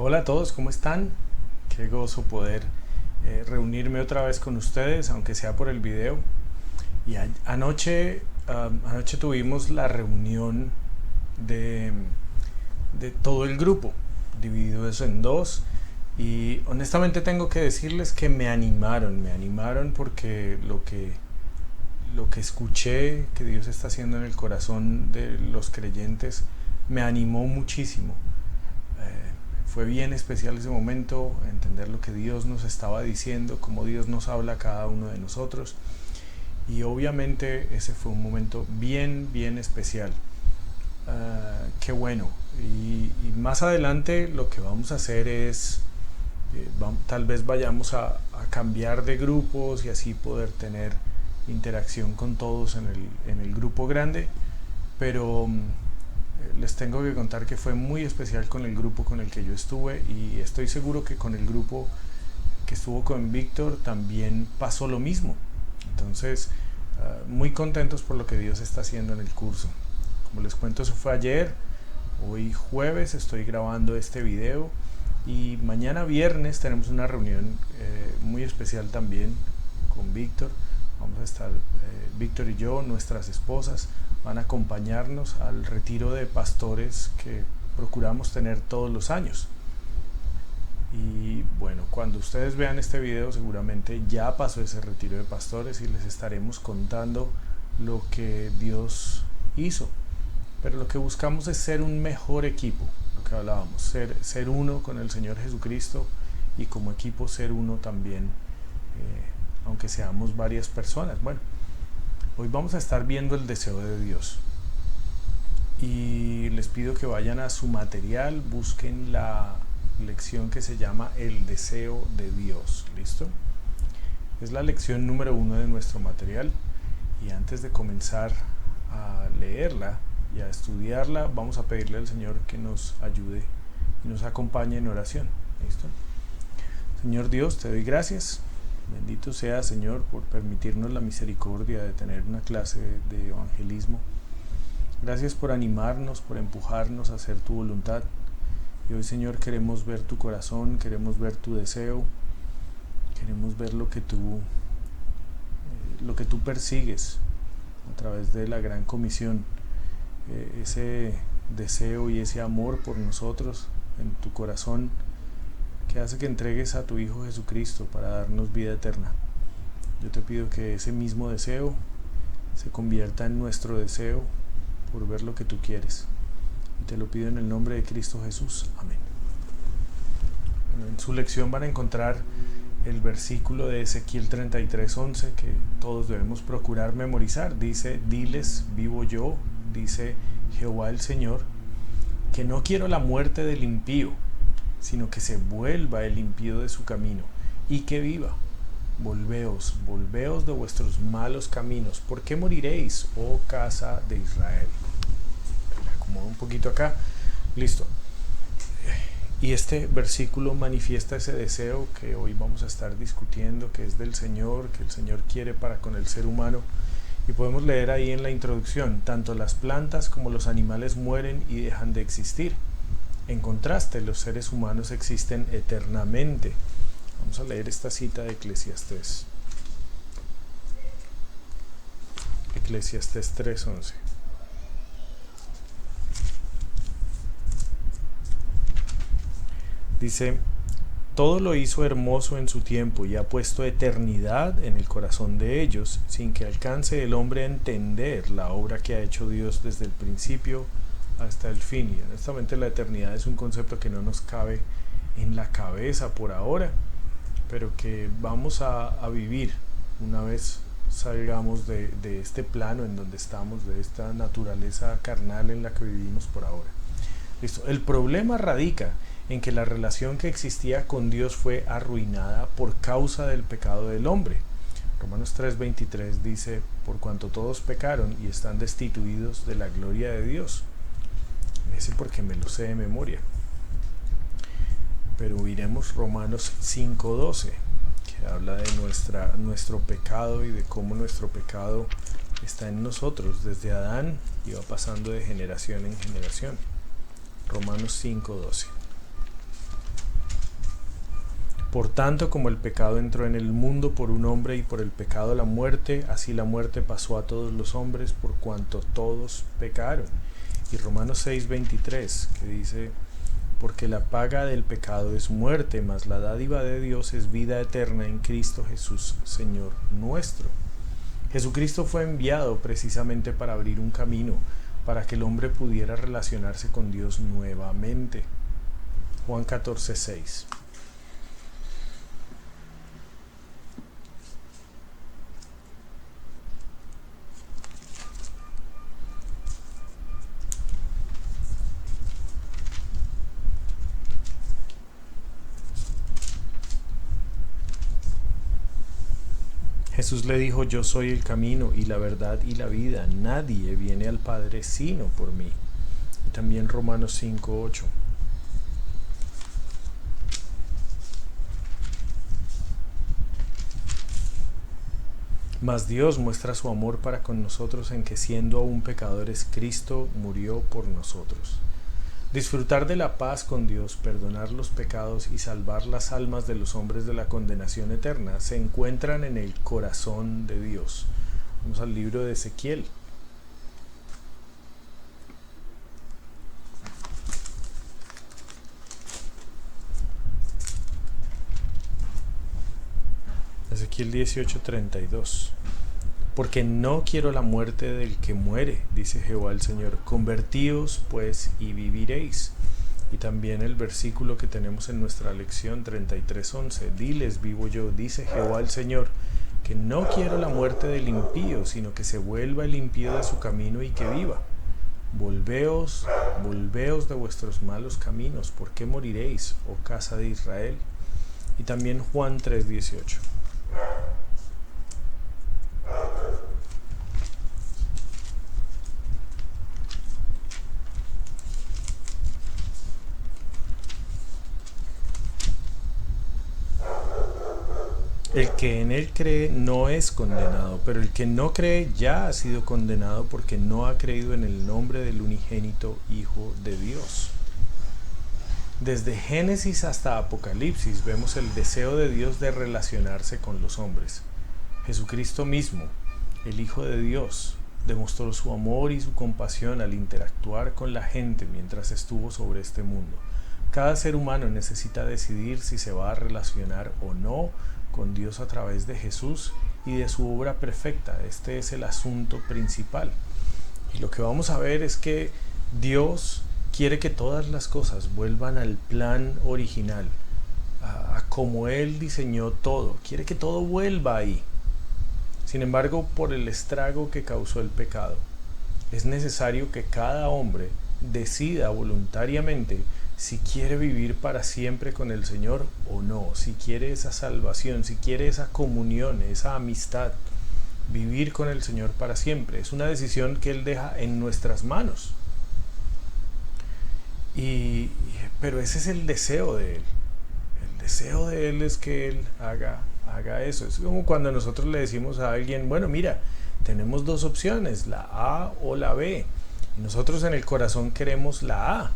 Hola a todos, ¿cómo están? Qué gozo poder reunirme otra vez con ustedes, aunque sea por el video. Y anoche tuvimos la reunión de, de todo el grupo, dividido eso en dos. Y honestamente tengo que decirles que me animaron porque lo que escuché que Dios está haciendo en el corazón de los creyentes me animó muchísimo. Fue bien especial ese momento, entender lo que Dios nos estaba diciendo, cómo Dios nos habla a cada uno de nosotros. Y obviamente ese fue un momento bien especial. Qué bueno. Y más adelante lo que vamos a hacer es, tal vez vayamos a cambiar de grupos y así poder tener interacción con todos en el grupo grande. Pero les tengo que contar que fue muy especial con el grupo con el que yo estuve y estoy seguro que con el grupo que estuvo con Víctor también pasó lo mismo. Entonces, muy contentos por lo que Dios está haciendo en el curso. Como les cuento, eso fue ayer. Hoy jueves estoy grabando este video y mañana viernes tenemos una reunión muy especial también con Víctor. Vamos a estar, Víctor y yo, nuestras esposas, van a acompañarnos al retiro de pastores que procuramos tener todos los años. Y bueno, cuando ustedes vean este video seguramente ya pasó ese retiro de pastores y les estaremos contando lo que Dios hizo. Pero lo que buscamos es ser un mejor equipo, lo que hablábamos, ser uno con el Señor Jesucristo y como equipo ser uno también, aunque seamos varias personas. Bueno, hoy vamos a estar viendo el deseo de Dios y les pido que vayan a su material, busquen la lección que se llama El deseo de Dios. ¿Listo? Es la lección número 1 de nuestro material y antes de comenzar a leerla y a estudiarla, vamos a pedirle al Señor que nos ayude y nos acompañe en oración. ¿Listo? Señor Dios, te doy gracias. Bendito sea, Señor, por permitirnos la misericordia de tener una clase de evangelismo. Gracias por animarnos, por empujarnos a hacer tu voluntad. Y hoy, Señor, queremos ver tu corazón, queremos ver tu deseo, queremos ver lo que tú persigues a través de la gran comisión. Ese deseo y ese amor por nosotros en tu corazón que hace que entregues a tu Hijo Jesucristo para darnos vida eterna. Yo te pido que ese mismo deseo se convierta en nuestro deseo por ver lo que tú quieres. Y te lo pido en el nombre de Cristo Jesús. Amén. Bueno, en su lección van a encontrar el versículo de Ezequiel 33:11 que todos debemos procurar memorizar. Dice: diles, vivo yo, dice Jehová el Señor, que no quiero la muerte del impío, sino que se vuelva el impío de su camino y que viva. Volveos de vuestros malos caminos. ¿Por qué moriréis, oh casa de Israel? Me acomodo un poquito acá. Listo. Y este versículo manifiesta ese deseo que hoy vamos a estar discutiendo, que es del Señor, que el Señor quiere para con el ser humano. Y podemos leer ahí en la introducción: tanto las plantas como los animales mueren y dejan de existir. En contraste, los seres humanos existen eternamente. Vamos a leer esta cita de Eclesiastés. Eclesiastés 3:11. Dice: todo lo hizo hermoso en su tiempo y ha puesto eternidad en el corazón de ellos, sin que alcance el hombre a entender la obra que ha hecho Dios desde el principio hasta el fin. Y honestamente la eternidad es un concepto que no nos cabe en la cabeza por ahora, pero que vamos a vivir una vez salgamos de este plano en donde estamos, de esta naturaleza carnal en la que vivimos por ahora. Listo. El problema radica en que la relación que existía con Dios fue arruinada por causa del pecado del hombre. Romanos 3:23 dice: por cuanto todos pecaron y están destituidos de la gloria de Dios. Ese porque me lo sé de memoria. Pero iremos Romanos 5:12, que habla de nuestro pecado y de cómo nuestro pecado está en nosotros desde Adán y va pasando de generación en generación. Romanos 5:12. Por tanto, como el pecado entró en el mundo por un hombre y por el pecado la muerte, así la muerte pasó a todos los hombres por cuanto todos pecaron. Y Romanos 6:23, que dice: porque la paga del pecado es muerte, mas la dádiva de Dios es vida eterna en Cristo Jesús, Señor nuestro. Jesucristo fue enviado precisamente para abrir un camino, para que el hombre pudiera relacionarse con Dios nuevamente. Juan 14:6. Jesús le dijo: yo soy el camino y la verdad y la vida. Nadie viene al Padre sino por mí. Y también Romanos 5:8. Mas Dios muestra su amor para con nosotros en que, siendo aún pecadores, Cristo murió por nosotros. Disfrutar de la paz con Dios, perdonar los pecados y salvar las almas de los hombres de la condenación eterna se encuentran en el corazón de Dios. Vamos al libro de Ezequiel. Ezequiel 18:32. Porque no quiero la muerte del que muere, dice Jehová el Señor. Convertíos pues y viviréis. Y también el versículo que tenemos en nuestra lección 33:11. Diles, vivo yo, dice Jehová el Señor, que no quiero la muerte del impío, sino que se vuelva el impío de su camino y que viva. Volveos, volveos de vuestros malos caminos, ¿por qué moriréis, oh casa de Israel? Y también Juan 3:18. El que en él cree no es condenado, pero el que no cree ya ha sido condenado porque no ha creído en el nombre del unigénito Hijo de Dios. Desde Génesis hasta Apocalipsis vemos el deseo de Dios de relacionarse con los hombres. Jesucristo mismo, el Hijo de Dios, demostró su amor y su compasión al interactuar con la gente mientras estuvo sobre este mundo. Cada ser humano necesita decidir si se va a relacionar o no con Dios a través de Jesús y de su obra perfecta. Este es el asunto principal. Y lo que vamos a ver es que Dios quiere que todas las cosas vuelvan al plan original, a como Él diseñó todo. Quiere que todo vuelva ahí. Sin embargo, por el estrago que causó el pecado, es necesario que cada hombre decida voluntariamente si quiere vivir para siempre con el Señor o no, si quiere esa salvación, si quiere esa comunión, esa amistad, vivir con el Señor para siempre. Es una decisión que Él deja en nuestras manos. Pero ese es el deseo de Él. El deseo de Él es que Él haga eso. Es como cuando nosotros le decimos a alguien: bueno, mira, tenemos dos opciones, la A o la B. Y nosotros en el corazón queremos la A.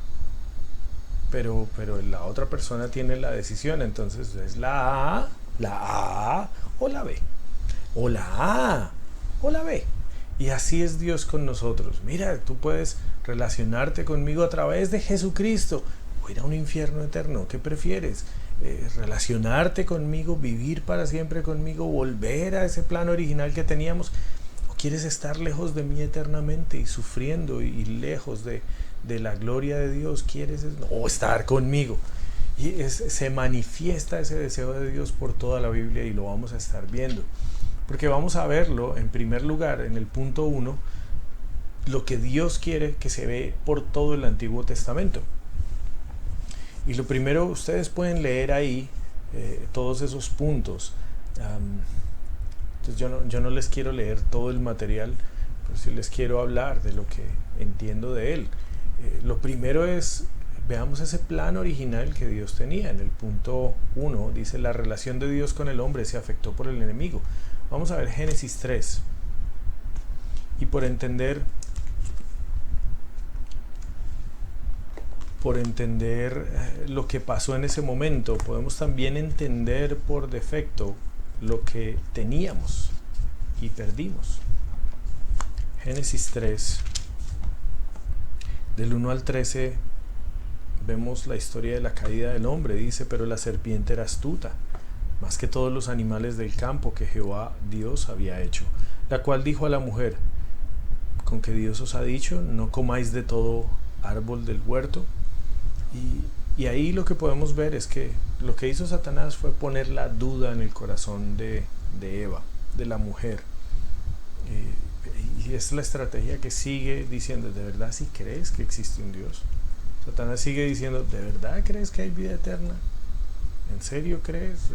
Pero la otra persona tiene la decisión. Entonces es la A o la B. O la A o la B. Y así es Dios con nosotros. Mira, tú puedes relacionarte conmigo a través de Jesucristo o ir a un infierno eterno. ¿Qué prefieres? Relacionarte conmigo, vivir para siempre conmigo, volver a ese plan original que teníamos. ¿O quieres estar lejos de mí eternamente y sufriendo y lejos de la gloria de Dios? ¿Quieres o estar conmigo? Y se manifiesta ese deseo de Dios por toda la Biblia y lo vamos a estar viendo. Porque vamos a verlo en primer lugar en el punto 1, lo que Dios quiere que se ve por todo el Antiguo Testamento. Y lo primero, ustedes pueden leer ahí todos esos puntos. Entonces yo no les quiero leer todo el material, pero sí les quiero hablar de lo que entiendo de él. Lo primero es, veamos ese plan original que Dios tenía. En el punto 1 dice: la relación de Dios con el hombre se afectó por el enemigo. Vamos a ver Génesis 3. Y por entender por entender lo que pasó en ese momento, podemos también entender por defecto lo que teníamos y perdimos. Génesis 3, del 1 al 13, vemos la historia de la caída del hombre. Dice: pero la serpiente era astuta, más que todos los animales del campo que Jehová Dios había hecho, la cual dijo a la mujer: con que Dios os ha dicho, no comáis de todo árbol del huerto. Y ahí lo que podemos ver es que lo que hizo Satanás fue poner la duda en el corazón de Eva, de la mujer. Y es la estrategia que sigue diciendo: ¿de verdad si crees que existe un Dios? Satanás sigue diciendo: ¿de verdad crees que hay vida eterna? ¿En serio crees?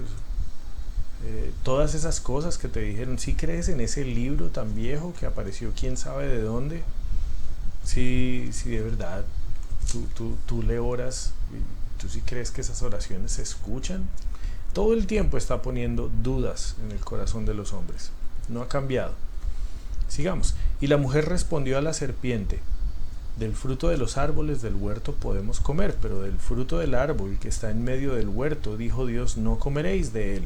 Todas esas cosas que te dijeron, ¿sí crees en ese libro tan viejo que apareció quién sabe de dónde? Sí, de verdad tú le oras, ¿tú sí crees que esas oraciones se escuchan? Todo el tiempo está poniendo dudas en el corazón de los hombres. No ha cambiado. Sigamos. Y la mujer respondió a la serpiente: del fruto de los árboles del huerto podemos comer, pero del fruto del árbol que está en medio del huerto, dijo Dios, no comeréis de él,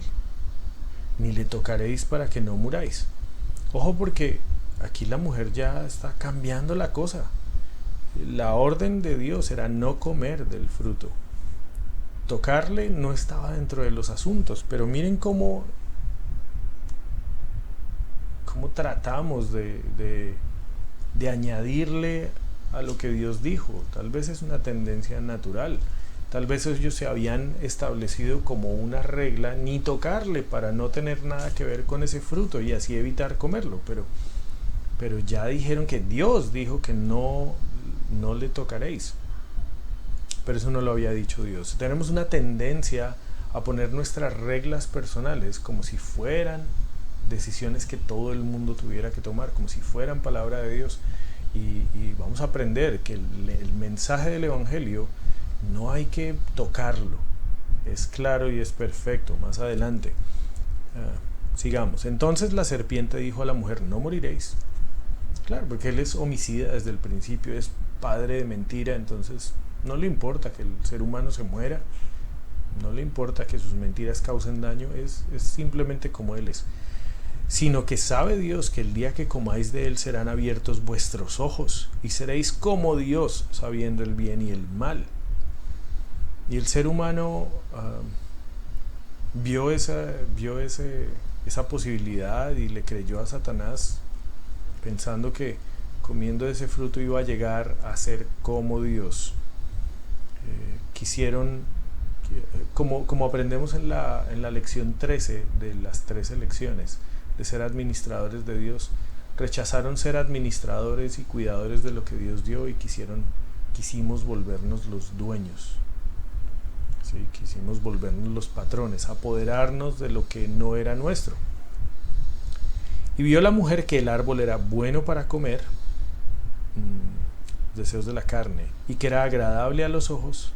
ni le tocaréis para que no muráis. Ojo, porque aquí la mujer ya está cambiando la cosa. La orden de Dios era no comer del fruto. Tocarle no estaba dentro de los asuntos, pero miren cómo tratamos de añadirle a lo que Dios dijo. Tal vez es una tendencia natural. Tal vez ellos se habían establecido como una regla ni tocarle para no tener nada que ver con ese fruto y así evitar comerlo. Pero ya dijeron que Dios dijo que no le tocaréis. Pero eso no lo había dicho Dios. Tenemos una tendencia a poner nuestras reglas personales como si fueran decisiones que todo el mundo tuviera que tomar, como si fueran palabra de Dios. Y vamos a aprender que el mensaje del Evangelio no hay que tocarlo. Es claro y es perfecto. Más adelante. Sigamos. Entonces la serpiente dijo a la mujer: no moriréis. Claro, porque él es homicida desde el principio, es padre de mentira, entonces no le importa que el ser humano se muera, no le importa que sus mentiras causen daño, es simplemente como él es. Sino que sabe Dios que el día que comáis de él serán abiertos vuestros ojos y seréis como Dios, sabiendo el bien y el mal. Y el ser humano vio esa posibilidad y le creyó a Satanás, pensando que comiendo ese fruto iba a llegar a ser como Dios. Quisieron, como aprendemos en la lección 13 de las 13 lecciones de ser administradores de Dios, rechazaron ser administradores y cuidadores de lo que Dios dio y quisimos volvernos los dueños. ¿Sí? Quisimos volvernos los patrones, apoderarnos de lo que no era nuestro. Y vio la mujer que el árbol era bueno para comer, deseos de la carne, y que era agradable a los ojos,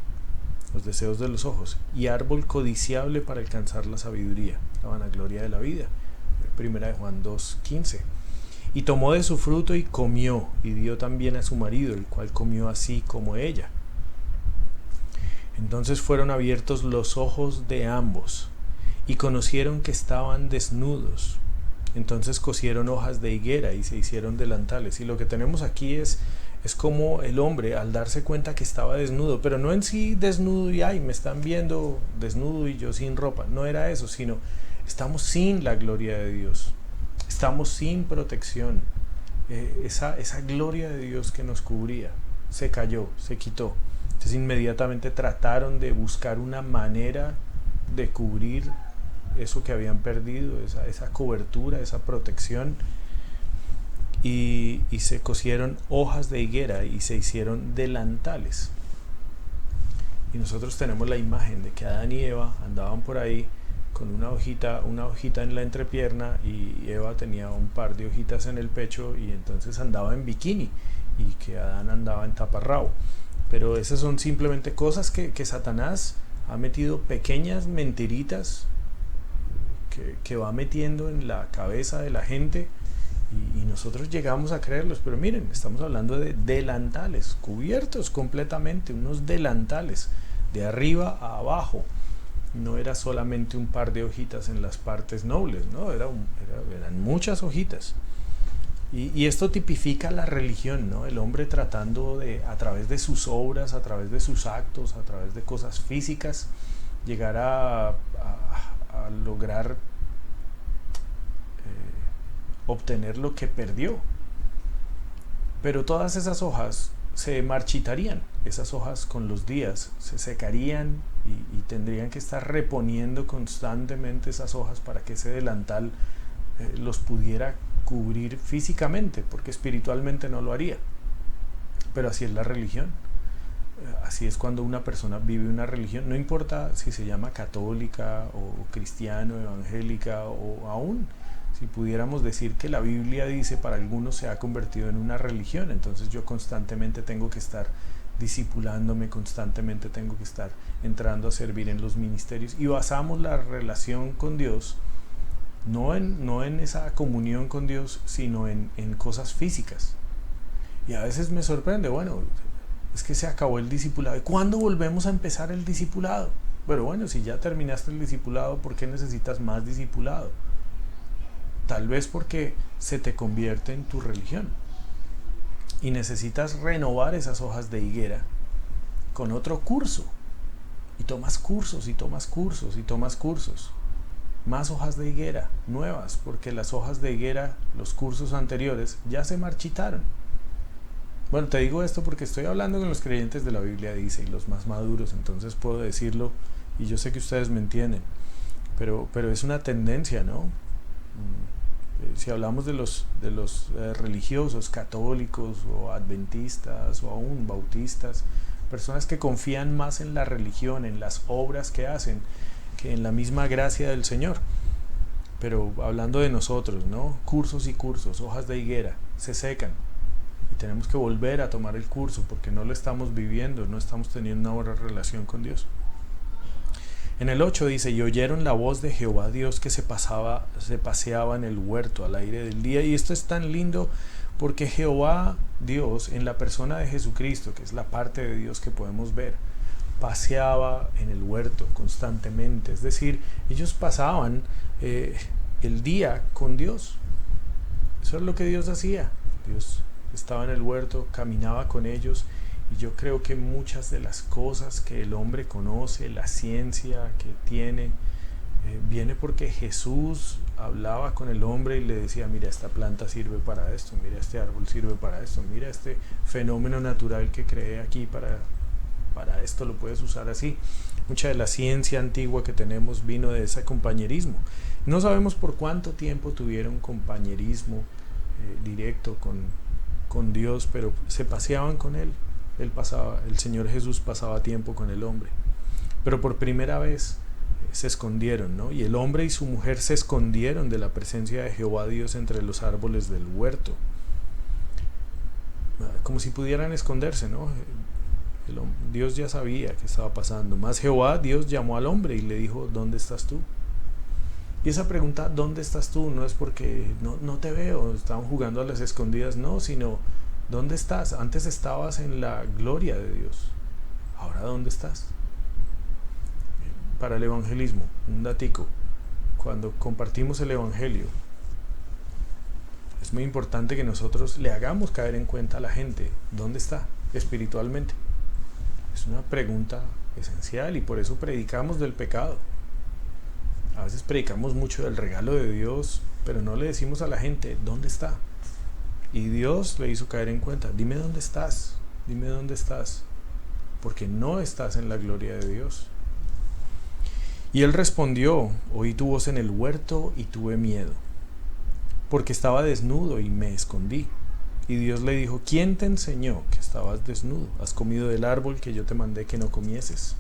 los deseos de los ojos, y árbol codiciable para alcanzar la sabiduría, la vanagloria de la vida. Primera de Juan 2:15. Y tomó de su fruto y comió, y dio también a su marido, el cual comió así como ella. Entonces fueron abiertos los ojos de ambos, y conocieron que estaban desnudos. Entonces cosieron hojas de higuera y se hicieron delantales. Y lo que tenemos aquí es como el hombre, al darse cuenta que estaba desnudo, pero no en sí desnudo y ay, me están viendo desnudo y yo sin ropa. No era eso, sino estamos sin la gloria de Dios. Estamos sin protección. Esa gloria de Dios que nos cubría se cayó, se quitó. Entonces inmediatamente trataron de buscar una manera de cubrir eso que habían perdido, esa cobertura, esa protección, y se cosieron hojas de higuera y se hicieron delantales. Y nosotros tenemos la imagen de que Adán y Eva andaban por ahí con una hojita en la entrepierna, y Eva tenía un par de hojitas en el pecho, y entonces andaba en bikini, y que Adán andaba en taparrabo. Pero esas son simplemente cosas que Satanás ha metido, pequeñas mentiritas que va metiendo en la cabeza de la gente, Y nosotros llegamos a creerlos, pero miren, estamos hablando de delantales, cubiertos completamente, unos delantales, de arriba a abajo. No era solamente un par de hojitas en las partes nobles, no, eran muchas hojitas. Y esto tipifica la religión, ¿no? El hombre tratando de, a través de sus obras, a través de sus actos, a través de cosas físicas, llegar a lograr obtener lo que perdió. Pero todas esas hojas se marchitarían, esas hojas con los días se secarían y tendrían que estar reponiendo constantemente esas hojas para que ese delantal los pudiera cubrir físicamente, porque espiritualmente no lo haría. Pero así es la religión. Así es cuando una persona vive una religión, no importa si se llama católica o cristiano, evangélica o aún si pudiéramos decir que la Biblia dice para algunos se ha convertido en una religión, entonces yo constantemente tengo que estar discipulándome, constantemente tengo que estar entrando a servir en los ministerios y basamos la relación con Dios no en esa comunión con Dios, sino en cosas físicas. Y a veces me sorprende, bueno, es que se acabó el discipulado. ¿Y cuándo volvemos a empezar el discipulado? Pero bueno, si ya terminaste el discipulado, ¿por qué necesitas más discipulado? Tal vez porque se te convierte en tu religión y necesitas renovar esas hojas de higuera con otro curso. Y tomas cursos y tomas cursos y tomas cursos. Más hojas de higuera, nuevas, porque las hojas de higuera, los cursos anteriores, ya se marchitaron. Bueno, te digo esto porque estoy hablando con los creyentes de la Biblia, dice, y los más maduros, entonces puedo decirlo, y yo sé que ustedes me entienden, pero es una tendencia, ¿no? Si hablamos de los religiosos, católicos o adventistas o aún bautistas, personas que confían más en la religión, en las obras que hacen, que en la misma gracia del Señor. Pero hablando de nosotros, ¿no? Cursos y cursos, hojas de higuera, se secan. Y tenemos que volver a tomar el curso porque no lo estamos viviendo, no estamos teniendo una buena relación con Dios. En el 8 dice, y oyeron la voz de Jehová Dios que se paseaba en el huerto al aire del día. Y esto es tan lindo porque Jehová Dios, en la persona de Jesucristo, que es la parte de Dios que podemos ver, paseaba en el huerto constantemente. Es decir, ellos pasaban el día con Dios. Eso es lo que Dios hacía. Dios estaba en el huerto, caminaba con ellos. Y yo creo que muchas de las cosas que el hombre conoce, la ciencia que tiene, viene porque Jesús hablaba con el hombre y le decía, mira, esta planta sirve para esto, mira, este árbol sirve para esto, mira, este fenómeno natural que creé aquí para esto lo puedes usar así. Mucha de la ciencia antigua que tenemos vino de ese compañerismo. No sabemos por cuánto tiempo tuvieron compañerismo directo con Dios, pero se paseaban con Él. El Señor Jesús pasaba tiempo con el hombre, pero por primera vez se escondieron, ¿no? Y el hombre y su mujer se escondieron de la presencia de Jehová Dios entre los árboles del huerto, como si pudieran esconderse, ¿no? Dios ya sabía qué estaba pasando, más Jehová Dios llamó al hombre y le dijo, ¿dónde estás tú? Y esa pregunta, ¿dónde estás tú? No es porque no te veo, estaban jugando a las escondidas, no, sino ¿dónde estás? Antes estabas en la gloria de Dios. ¿Ahora dónde estás? Para el evangelismo, un datico. Cuando compartimos el evangelio, es muy importante que nosotros le hagamos caer en cuenta a la gente dónde está espiritualmente. Es una pregunta esencial y por eso predicamos del pecado. A veces predicamos mucho del regalo de Dios, pero no le decimos a la gente dónde está. Y Dios le hizo caer en cuenta, dime dónde estás, porque no estás en la gloria de Dios. Y él respondió, oí tu voz en el huerto y tuve miedo, porque estaba desnudo y me escondí. Y Dios le dijo, ¿quién te enseñó que estabas desnudo? ¿Has comido del árbol que yo te mandé que no comieses?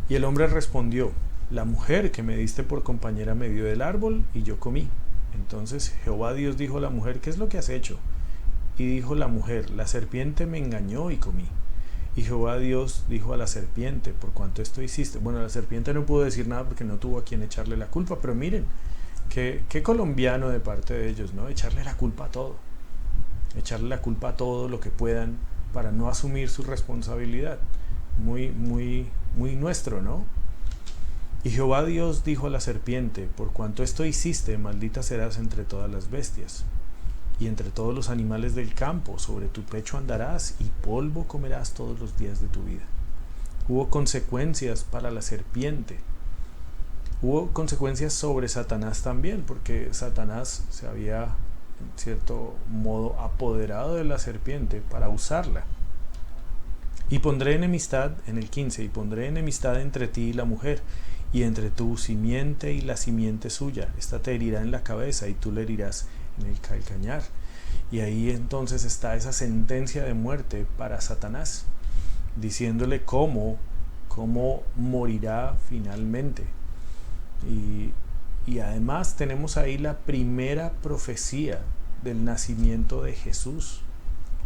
Y el hombre respondió, la mujer que me diste por compañera me dio del árbol y yo comí. Entonces Jehová Dios dijo a la mujer, ¿qué es lo que has hecho? Y dijo la mujer, la serpiente me engañó y comí. Y Jehová Dios dijo a la serpiente, por cuanto esto hiciste. Bueno, la serpiente no pudo decir nada porque no tuvo a quien echarle la culpa, pero miren, Qué colombiano de parte de ellos, ¿no? Echarle la culpa a todo. Echarle la culpa a todo lo que puedan para no asumir su responsabilidad. Muy nuestro, ¿no? Y Jehová Dios dijo a la serpiente: por cuanto esto hiciste, maldita serás entre todas las bestias, y entre todos los animales del campo. Sobre tu pecho andarás, y polvo comerás todos los días de tu vida. Hubo consecuencias para la serpiente. Hubo consecuencias sobre Satanás también, porque Satanás se había, en cierto modo, apoderado de la serpiente para usarla. Y pondré enemistad, en el 15, y pondré enemistad entre ti y la mujer, y entre tu simiente y la simiente suya. Esta te herirá en la cabeza, y tú le herirás en el calcañar. Y ahí entonces está esa sentencia de muerte para Satanás, diciéndole cómo morirá finalmente. Y además tenemos ahí la primera profecía del nacimiento de Jesús,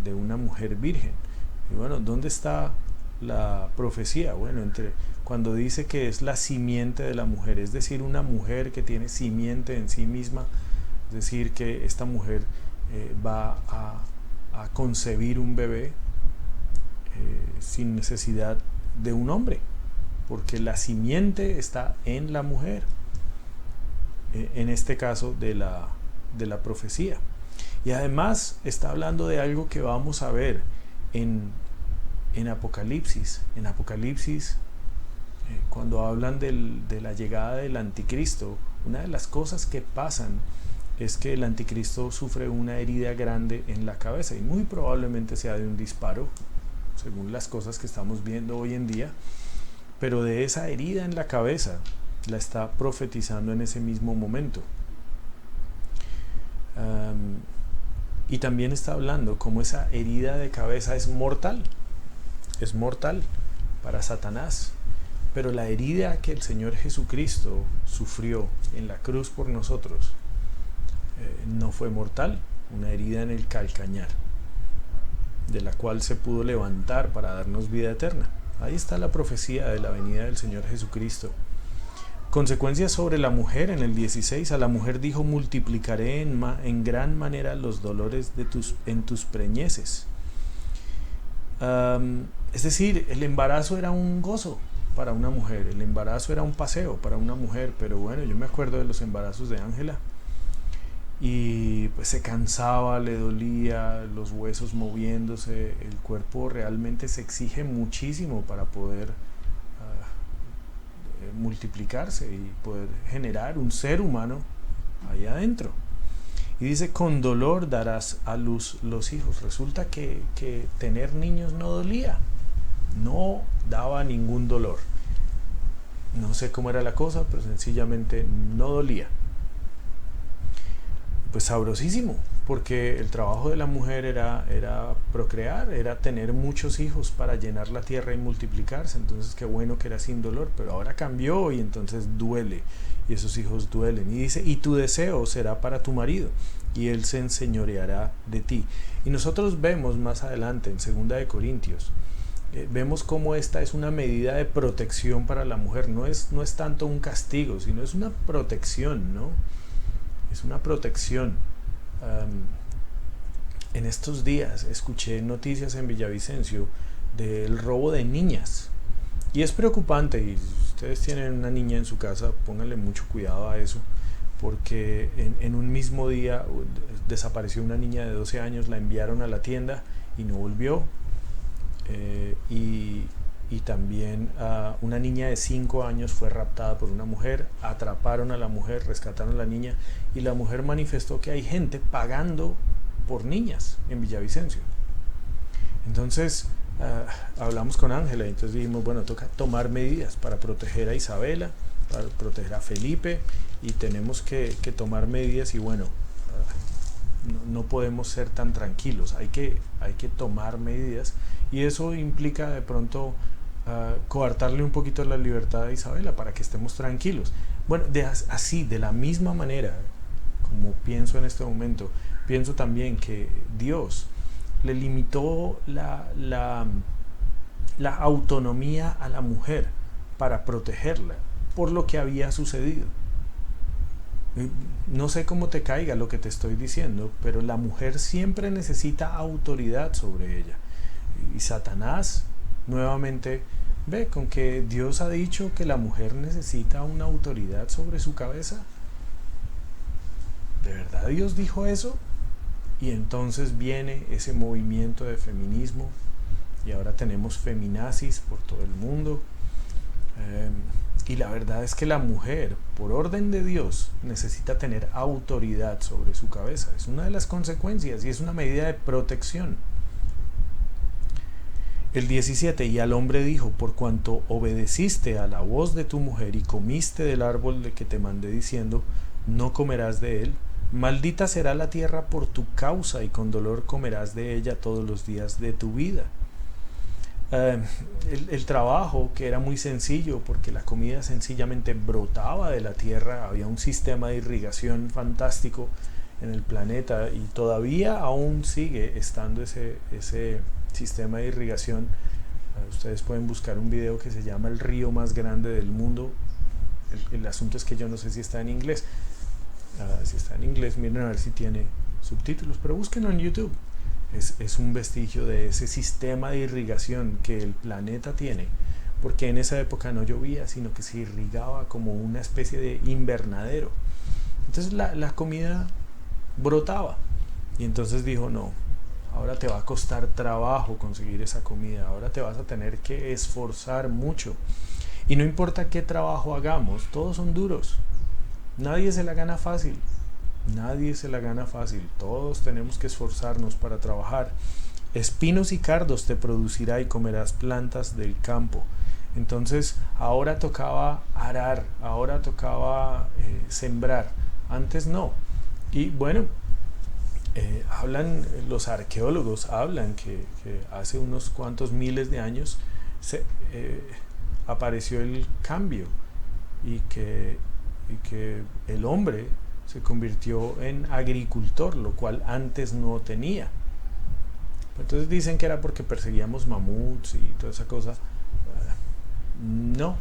de una mujer virgen. Y bueno, ¿dónde está la profecía? Bueno, cuando dice que es la simiente de la mujer, es decir, una mujer que tiene simiente en sí misma, es decir, que esta mujer va a concebir un bebé sin necesidad de un hombre, porque la simiente está en la mujer, en este caso de la profecía. Y además está hablando de algo que vamos a ver en Apocalipsis. En Apocalipsis, cuando hablan de la llegada del anticristo, una de las cosas que pasan es que el anticristo sufre una herida grande en la cabeza, y muy probablemente sea de un disparo, según las cosas que estamos viendo hoy en día. Pero de esa herida en la cabeza la está profetizando en ese mismo momento. Y también está hablando como esa herida de cabeza es mortal para Satanás. Pero la herida que el Señor Jesucristo sufrió en la cruz por nosotros no fue mortal, una herida en el calcañar, de la cual se pudo levantar para darnos vida eterna. Ahí está la profecía de la venida del Señor Jesucristo. Consecuencias sobre la mujer en el 16. A la mujer dijo: multiplicaré en gran manera los dolores en tus preñeces. Es decir, el embarazo era un gozo para una mujer, el embarazo era un paseo para una mujer. Pero bueno, yo me acuerdo de los embarazos de Ángela, y pues se cansaba, le dolía, los huesos moviéndose, el cuerpo realmente se exige muchísimo para poder multiplicarse y poder generar un ser humano ahí adentro. Y dice: con dolor darás a luz los hijos. Resulta que tener niños no dolía, no daba ningún dolor. No sé cómo era la cosa, pero sencillamente no dolía. Pues sabrosísimo, porque el trabajo de la mujer era procrear, era tener muchos hijos para llenar la tierra y multiplicarse. Entonces qué bueno que era sin dolor, pero ahora cambió y entonces duele, y esos hijos duelen. Y dice: y tu deseo será para tu marido, y él se enseñoreará de ti. Y nosotros vemos más adelante en 2 de Corintios, vemos cómo esta es una medida de protección para la mujer. No es tanto un castigo, sino es una protección, ¿no? Es una protección. En estos días escuché noticias en Villavicencio del robo de niñas, y es preocupante. Y si ustedes tienen una niña en su casa, pónganle mucho cuidado a eso, porque en un mismo día desapareció una niña de 12 años, la enviaron a la tienda y no volvió. Y también una niña de 5 años fue raptada por una mujer, atraparon a la mujer, rescataron a la niña, y la mujer manifestó que hay gente pagando por niñas en Villavicencio. Entonces hablamos con Ángela, y entonces dijimos: bueno, toca tomar medidas para proteger a Isabela, para proteger a Felipe, y tenemos que tomar medidas. Y bueno, no podemos ser tan tranquilos, hay que tomar medidas, y eso implica de pronto coartarle un poquito la libertad a Isabela para que estemos tranquilos. Bueno, así, de la misma manera como pienso en este momento, pienso también que Dios le limitó la autonomía a la mujer para protegerla por lo que había sucedido. No sé cómo te caiga lo que te estoy diciendo, pero la mujer siempre necesita autoridad sobre ella. Y Satanás nuevamente ve con que Dios ha dicho que la mujer necesita una autoridad sobre su cabeza. ¿De verdad Dios dijo eso? Y entonces viene ese movimiento de feminismo y ahora tenemos feminazis por todo el mundo. Y la verdad es que la mujer, por orden de Dios, necesita tener autoridad sobre su cabeza. Es una de las consecuencias y es una medida de protección. El 17, y al hombre dijo, por cuanto obedeciste a la voz de tu mujer y comiste del árbol de que te mandé diciendo, no comerás de él, maldita será la tierra por tu causa y con dolor comerás de ella todos los días de tu vida. El trabajo, que era muy sencillo porque la comida sencillamente brotaba de la tierra, había un sistema de irrigación fantástico en el planeta y todavía aún sigue estando ese sistema de irrigación. Ustedes pueden buscar un video que se llama El río más grande del mundo. El asunto es que yo no sé si está en inglés. Si está en inglés, miren a ver si tiene subtítulos, pero búsquenlo en YouTube. Es un vestigio de ese sistema de irrigación que el planeta tiene, porque en esa época no llovía, sino que se irrigaba como una especie de invernadero. Entonces la comida brotaba y entonces dijo, no, ahora te va a costar trabajo conseguir esa comida, ahora te vas a tener que esforzar mucho y no importa qué trabajo hagamos, todos son duros, nadie se la gana fácil. Nadie se la gana fácil, todos tenemos que esforzarnos para trabajar. Espinos y cardos te producirá y comerás plantas del campo. Entonces ahora tocaba arar, ahora tocaba sembrar, antes no. Y bueno, los arqueólogos hablan que hace unos cuantos miles de años apareció el cambio y que el hombre se convirtió en agricultor, lo cual antes no tenía. Entonces dicen que era porque perseguíamos mamuts y toda esa cosa. No,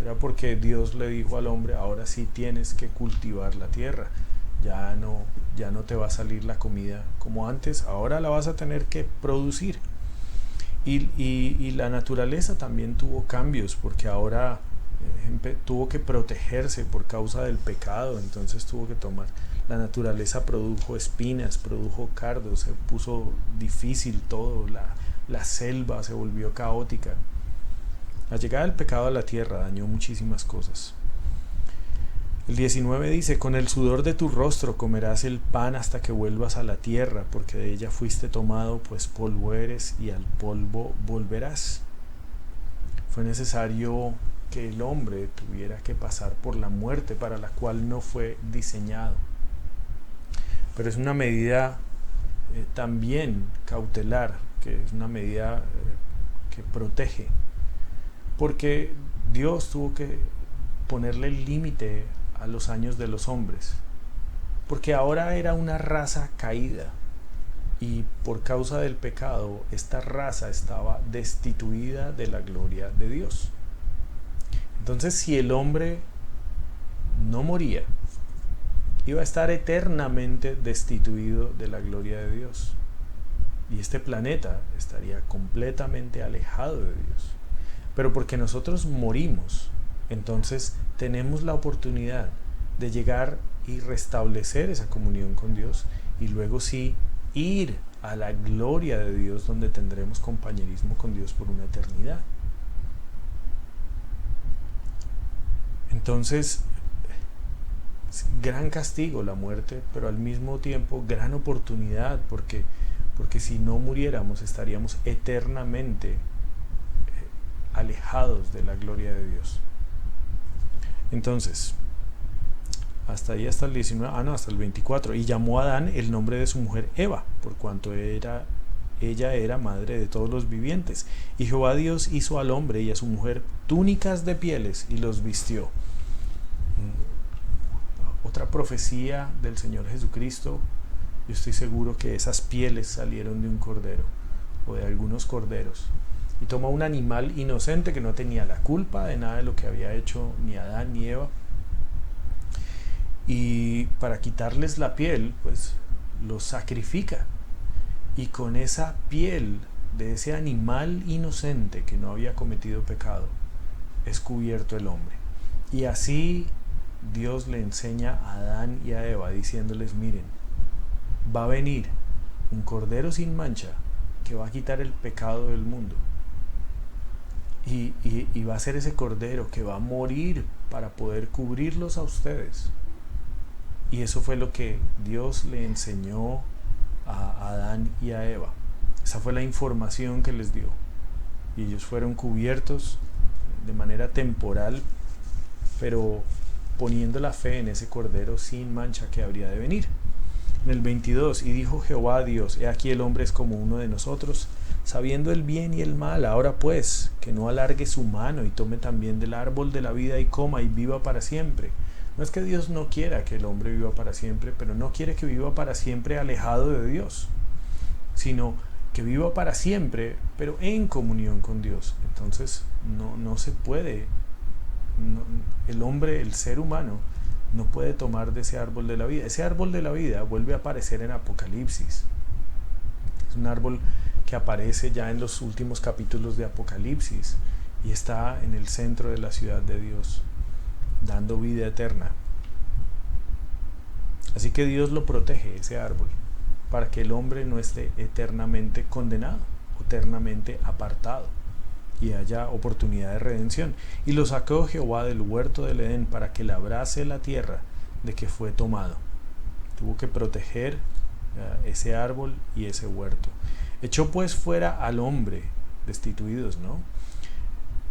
era porque Dios le dijo al hombre, ahora sí tienes que cultivar la tierra. Ya no te va a salir la comida como antes, ahora la vas a tener que producir. Y la naturaleza también tuvo cambios, porque ahora tuvo que protegerse por causa del pecado, entonces tuvo que tomar. La naturaleza produjo espinas, produjo cardos, se puso difícil todo, la selva se volvió caótica. La llegada del pecado a la tierra dañó muchísimas cosas. El 19 dice, con el sudor de tu rostro comerás el pan hasta que vuelvas a la tierra, porque de ella fuiste tomado, pues polvo eres y al polvo volverás. Fue necesario que el hombre tuviera que pasar por la muerte para la cual no fue diseñado. Pero es una medida también cautelar, que es una medida que protege, porque Dios tuvo que ponerle límite a los años de los hombres, porque ahora era una raza caída y por causa del pecado esta raza estaba destituida de la gloria de Dios. Entonces, si el hombre no moría, iba a estar eternamente destituido de la gloria de Dios. Y este planeta estaría completamente alejado de Dios. Pero porque nosotros morimos, entonces tenemos la oportunidad de llegar y restablecer esa comunión con Dios y luego sí ir a la gloria de Dios, donde tendremos compañerismo con Dios por una eternidad. Entonces, gran castigo la muerte, pero al mismo tiempo gran oportunidad, porque si no muriéramos estaríamos eternamente alejados de la gloria de Dios. Entonces, hasta ahí, hasta el 19, hasta el 24, y llamó a Adán el nombre de su mujer Eva, por cuanto ella era madre de todos los vivientes. Y Jehová Dios hizo al hombre y a su mujer túnicas de pieles y los vistió. Otra profecía del Señor Jesucristo. Yo estoy seguro que esas pieles salieron de un cordero o de algunos corderos. Y toma un animal inocente que no tenía la culpa de nada de lo que había hecho ni Adán ni Eva. y para quitarles la piel, pues los sacrifica. Y con esa piel de ese animal inocente que no había cometido pecado, es cubierto el hombre. Y así Dios le enseña a Adán y a Eva diciéndoles, miren, va a venir un cordero sin mancha que va a quitar el pecado del mundo. Y va a ser ese cordero que va a morir para poder cubrirlos a ustedes. Y eso fue lo que Dios le enseñó a Adán y a Eva. Esa fue la información que les dio. Y ellos fueron cubiertos de manera temporal, pero poniendo la fe en ese cordero sin mancha que habría de venir. En el 22, y dijo Jehová Dios, he aquí el hombre es como uno de nosotros, sabiendo el bien y el mal. Ahora pues, que no alargue su mano y tome también del árbol de la vida y coma y viva para siempre. No es que Dios no quiera que el hombre viva para siempre, pero no quiere que viva para siempre alejado de Dios, sino que viva para siempre, pero en comunión con Dios. Entonces no se puede, el hombre, el ser humano, no puede tomar de ese árbol de la vida. Ese árbol de la vida vuelve a aparecer en Apocalipsis. Es un árbol que aparece ya en los últimos capítulos de Apocalipsis y está en el centro de la ciudad de Dios, dando vida eterna. Así que Dios lo protege, ese árbol, para que el hombre no esté eternamente condenado, eternamente apartado, y haya oportunidad de redención. Y lo sacó Jehová del huerto del Edén para que labrase la tierra de que fue tomado. Tuvo que proteger ese árbol y ese huerto. Echó pues fuera al hombre, destituidos, ¿no?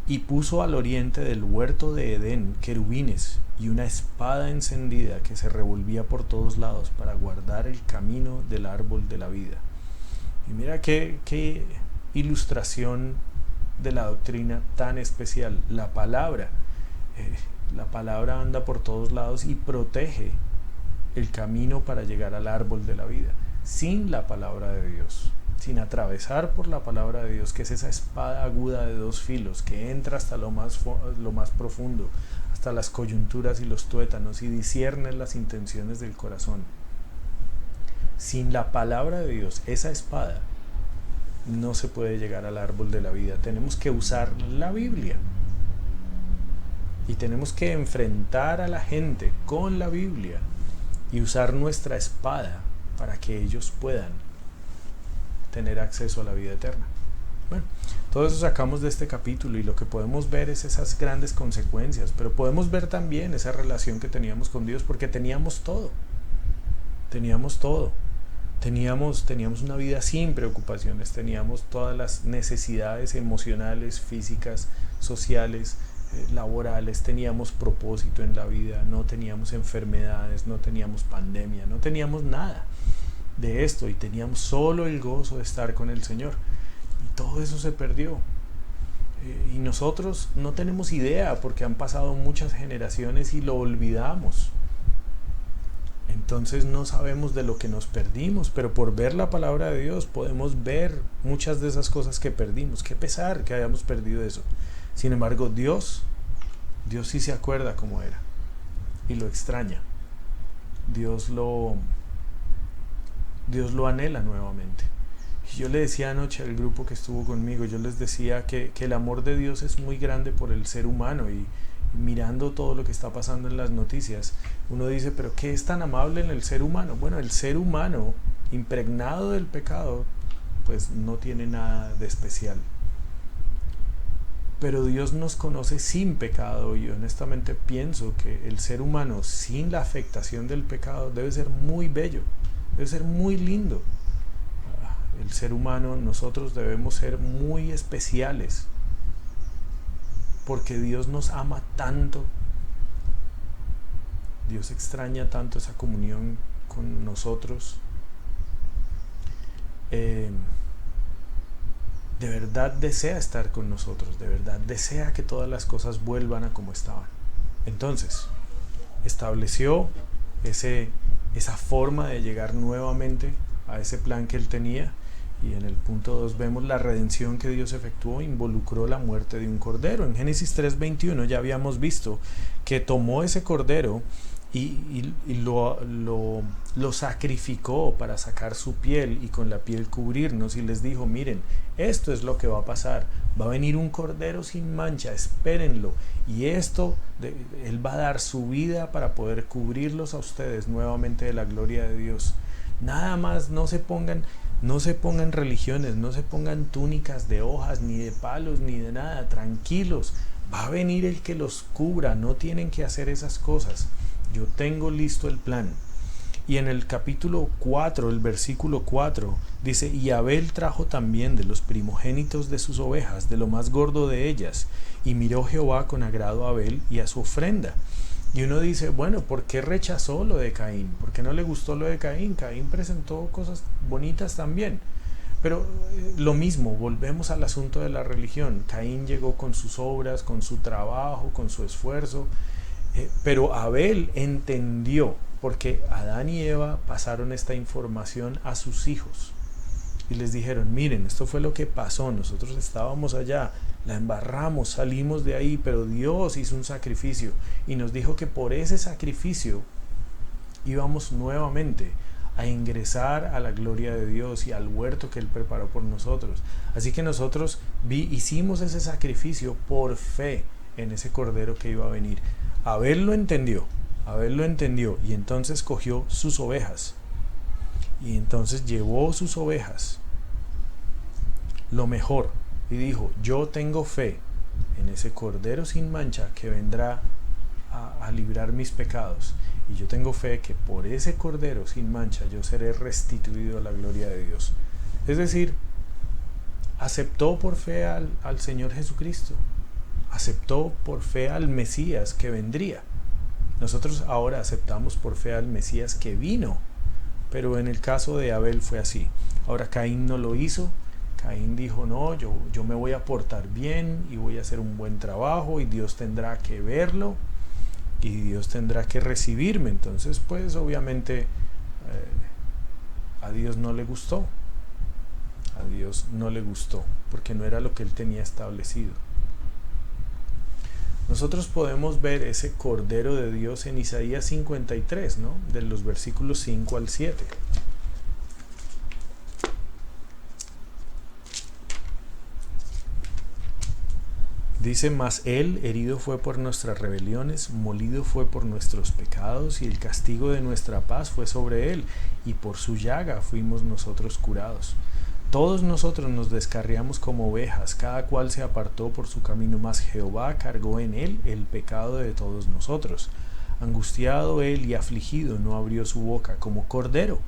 Y puso al oriente del huerto de Edén querubines y una espada encendida que se revolvía por todos lados para guardar el camino del árbol de la vida. Y mira qué ilustración de la doctrina tan especial. La palabra anda por todos lados y protege el camino para llegar al árbol de la vida. Sin la palabra de Dios, sin atravesar por la palabra de Dios, que es esa espada aguda de dos filos que entra hasta lo más profundo, hasta las coyunturas y los tuétanos, y discierne las intenciones del corazón. Sin la palabra de Dios, esa espada, no se puede llegar al árbol de la vida. Tenemos que usar la Biblia y tenemos que enfrentar a la gente con la Biblia y usar nuestra espada para que ellos puedan tener acceso a la vida eterna. Bueno, todo eso sacamos de este capítulo, y lo que podemos ver es esas grandes consecuencias, pero podemos ver también esa relación que teníamos con Dios, porque teníamos todo. Teníamos una vida sin preocupaciones, teníamos todas las necesidades emocionales, físicas, sociales, laborales, teníamos propósito en la vida, no teníamos enfermedades, no teníamos pandemia, no teníamos nada de esto, y teníamos solo el gozo de estar con el Señor. Y todo eso se perdió. Y nosotros no tenemos idea, porque han pasado muchas generaciones y lo olvidamos. Entonces no sabemos de lo que nos perdimos, pero por ver la palabra de Dios podemos ver muchas de esas cosas que perdimos. Qué pesar que hayamos perdido eso. Sin embargo, Dios sí se acuerda cómo era y lo extraña. Dios lo anhela nuevamente. Y yo le decía anoche al grupo que estuvo conmigo, yo les decía que el amor de Dios es muy grande por el ser humano, y mirando todo lo que está pasando en las noticias, uno dice, pero ¿qué es tan amable en el ser humano? Bueno, el ser humano impregnado del pecado, pues no tiene nada de especial. Pero Dios nos conoce sin pecado, y honestamente pienso que el ser humano sin la afectación del pecado debe ser muy bello, debe ser muy lindo. El ser humano, nosotros debemos ser muy especiales, porque Dios nos ama tanto, Dios extraña tanto esa comunión con nosotros. De verdad desea estar con nosotros, de verdad desea que todas las cosas vuelvan a como estaban. Entonces, estableció esa forma de llegar nuevamente a ese plan que Él tenía. Y en el punto 2 vemos la redención que Dios efectuó, involucró la muerte de un cordero. En Génesis 3:21 ya habíamos visto que tomó ese cordero y lo sacrificó para sacar su piel y con la piel cubrirnos, y les dijo: miren, esto es lo que va a pasar, va a venir un cordero sin mancha, espérenlo, y Él va a dar su vida para poder cubrirlos a ustedes nuevamente de la gloria de Dios. Nada más, no se pongan religiones, no se pongan túnicas de hojas, ni de palos, ni de nada, tranquilos, va a venir el que los cubra, no tienen que hacer esas cosas. Yo tengo listo el plan. Y en el capítulo 4, el versículo 4, dice: y Abel trajo también de los primogénitos de sus ovejas, de lo más gordo de ellas, y miró Jehová con agrado a Abel y a su ofrenda. Y uno dice: bueno, ¿por qué rechazó lo de Caín? ¿Por qué no le gustó lo de Caín? Caín presentó cosas bonitas también. Pero lo mismo, volvemos al asunto de la religión. Caín llegó con sus obras, con su trabajo, con su esfuerzo. Pero Abel entendió, porque Adán y Eva pasaron esta información a sus hijos y les dijeron: miren, esto fue lo que pasó, nosotros estábamos allá, la embarramos, salimos de ahí, pero Dios hizo un sacrificio y nos dijo que por ese sacrificio íbamos nuevamente a ingresar a la gloria de Dios y al huerto que Él preparó por nosotros. Así que nosotros hicimos ese sacrificio por fe en ese cordero que iba a venir. Abel lo entendió y entonces cogió sus ovejas y entonces llevó sus ovejas, lo mejor, y dijo: yo tengo fe en ese cordero sin mancha que vendrá a librar mis pecados, y yo tengo fe que por ese cordero sin mancha yo seré restituido a la gloria de Dios. Es decir, aceptó por fe al Señor Jesucristo, aceptó por fe al Mesías que vendría. Nosotros ahora aceptamos por fe al Mesías que vino, pero en el caso de Abel fue así. Ahora Caín no lo hizo. Caín dijo: no, yo me voy a portar bien y voy a hacer un buen trabajo, y Dios tendrá que verlo y Dios tendrá que recibirme. Entonces, pues obviamente a Dios no le gustó. A Dios no le gustó, porque no era lo que Él tenía establecido. Nosotros podemos ver ese Cordero de Dios en Isaías 53, ¿no? De los versículos 5 al 7. Dice: mas Él herido fue por nuestras rebeliones, molido fue por nuestros pecados, y el castigo de nuestra paz fue sobre Él, y por su llaga fuimos nosotros curados. Todos nosotros nos descarriamos como ovejas, cada cual se apartó por su camino, mas Jehová cargó en Él el pecado de todos nosotros. Angustiado Él y afligido, no abrió su boca. Como cordero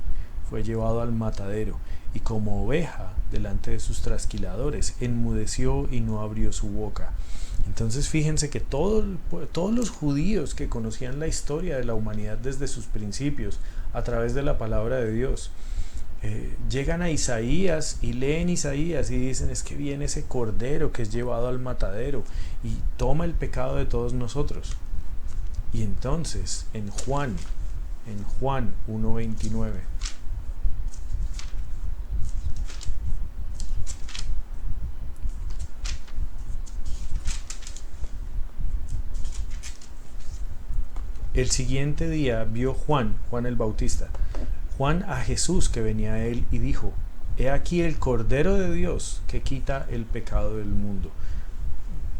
fue llevado al matadero, y como oveja delante de sus trasquiladores, enmudeció y no abrió su boca. Entonces fíjense que todos los judíos que conocían la historia de la humanidad desde sus principios, a través de la palabra de Dios, llegan a Isaías y leen Isaías y dicen: es que viene ese cordero que es llevado al matadero y toma el pecado de todos nosotros. Y entonces en Juan 1:29, el siguiente día vio Juan el Bautista, a Jesús que venía a él, y dijo: he aquí el Cordero de Dios que quita el pecado del mundo.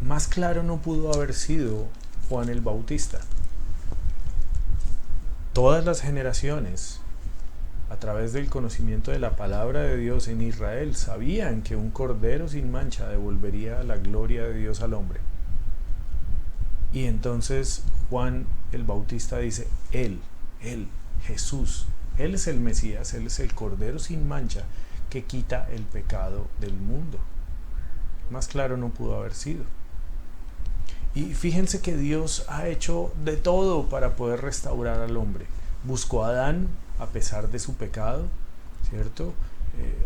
Más claro no pudo haber sido Juan el Bautista. Todas las generaciones, a través del conocimiento de la palabra de Dios en Israel, sabían que un cordero sin mancha devolvería la gloria de Dios al hombre. Y entonces Juan el Bautista dice: Él, Jesús, Él es el Mesías, Él es el Cordero sin mancha que quita el pecado del mundo. Más claro no pudo haber sido. Y fíjense que Dios ha hecho de todo para poder restaurar al hombre. Buscó a Adán a pesar de su pecado, ¿cierto?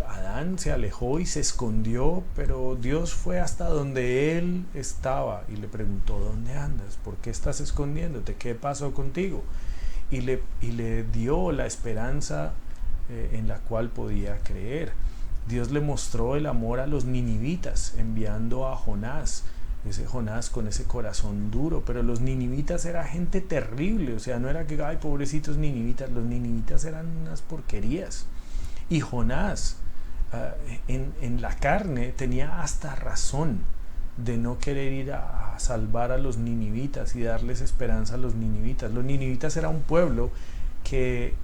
Adán se alejó y se escondió, pero Dios fue hasta donde él estaba y le preguntó: ¿dónde andas? ¿Por qué estás escondiéndote? ¿Qué pasó contigo? Y le dio la esperanza en la cual podía creer. Dios le mostró el amor a los ninivitas, enviando a Jonás ese Jonás con ese corazón duro, pero los ninivitas era gente terrible, o sea, no era que, ay, pobrecitos ninivitas, los ninivitas eran unas porquerías. Y Jonás, en la carne, tenía hasta razón de no querer ir a salvar a los ninivitas y darles esperanza a los ninivitas. Los ninivitas era un pueblo que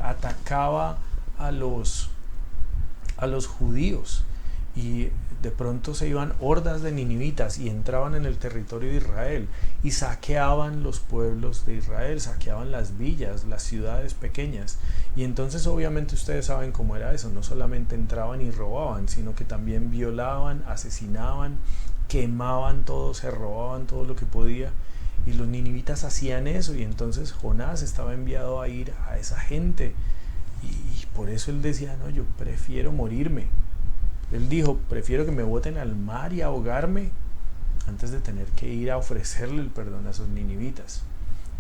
atacaba a los judíos, y de pronto se iban hordas de ninivitas y entraban en el territorio de Israel y saqueaban los pueblos de Israel, saqueaban las villas, las ciudades pequeñas. Y entonces obviamente ustedes saben cómo era eso, no solamente entraban y robaban, sino que también violaban, asesinaban, quemaban todo, se robaban todo lo que podía. Y los ninivitas hacían eso, y entonces Jonás estaba enviado a ir a esa gente, y por eso él decía, no, yo prefiero morirme. Él dijo, prefiero que me boten al mar y ahogarme antes de tener que ir a ofrecerle el perdón a esos ninivitas.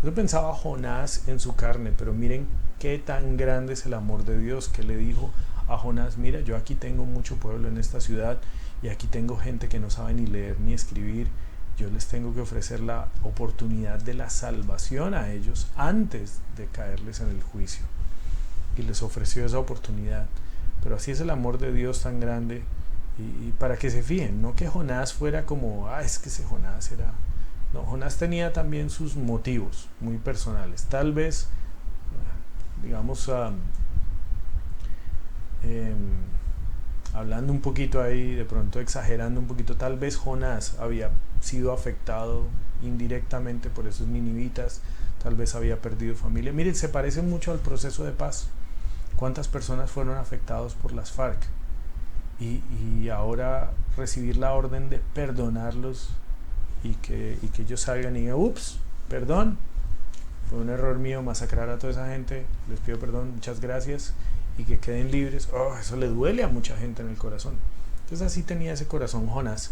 Yo pensaba Jonás en su carne, pero miren qué tan grande es el amor de Dios, que le dijo a Jonás, mira, yo aquí tengo mucho pueblo en esta ciudad, y aquí tengo gente que no sabe ni leer ni escribir. Yo les tengo que ofrecer la oportunidad de la salvación a ellos antes de caerles en el juicio. Y les ofreció esa oportunidad. Pero así es el amor de Dios tan grande, y para que se fijen, no que Jonás fuera como, es que ese Jonás era... No, Jonás tenía también sus motivos muy personales. Tal vez, digamos, hablando un poquito ahí, de pronto exagerando un poquito, tal vez Jonás había sido afectado indirectamente por esos ninivitas, tal vez había perdido familia. Miren, se parece mucho al proceso de paz. ¿Cuántas personas fueron afectados por las FARC? Y ahora recibir la orden de perdonarlos, y que ellos salgan y digan, ups, perdón, fue un error mío masacrar a toda esa gente, les pido perdón, muchas gracias, y que queden libres. Eso le duele a mucha gente en el corazón. Entonces así tenía ese corazón Jonás,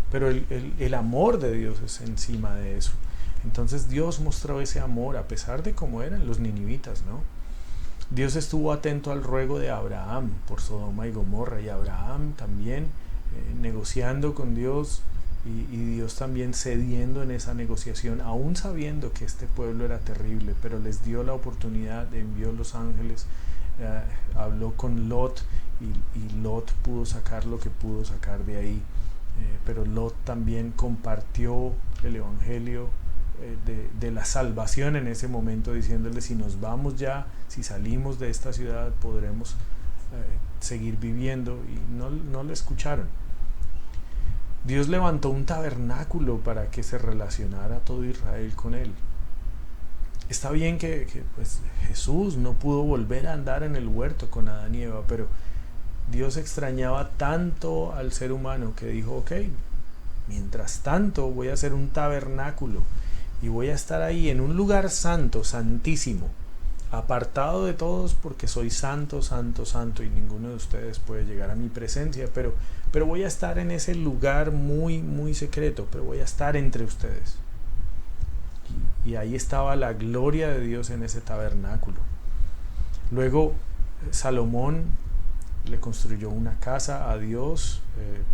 pero el amor de Dios es encima de eso. Entonces Dios mostró ese amor a pesar de cómo eran los ninivitas, ¿no? Dios estuvo atento al ruego de Abraham por Sodoma y Gomorra, y Abraham también negociando con Dios, y Dios también cediendo en esa negociación, aún sabiendo que este pueblo era terrible, pero les dio la oportunidad, envió los ángeles, habló con Lot, y Lot pudo sacar lo que pudo sacar de ahí, pero Lot también compartió el evangelio de la salvación en ese momento, diciéndole, si nos vamos ya, si salimos de esta ciudad, podremos seguir viviendo, y no le escucharon. Dios levantó un tabernáculo para que se relacionara todo Israel con él. Está bien que pues, Jesús no pudo volver a andar en el huerto con Adán y Eva, pero Dios extrañaba tanto al ser humano que dijo, ok, mientras tanto voy a hacer un tabernáculo, y voy a estar ahí en un lugar santo, santísimo, apartado de todos, porque soy santo, santo, santo, y ninguno de ustedes puede llegar a mi presencia, pero voy a estar en ese lugar muy, muy secreto, pero voy a estar entre ustedes. Y ahí estaba la gloria de Dios en ese tabernáculo. Luego Salomón le construyó una casa a Dios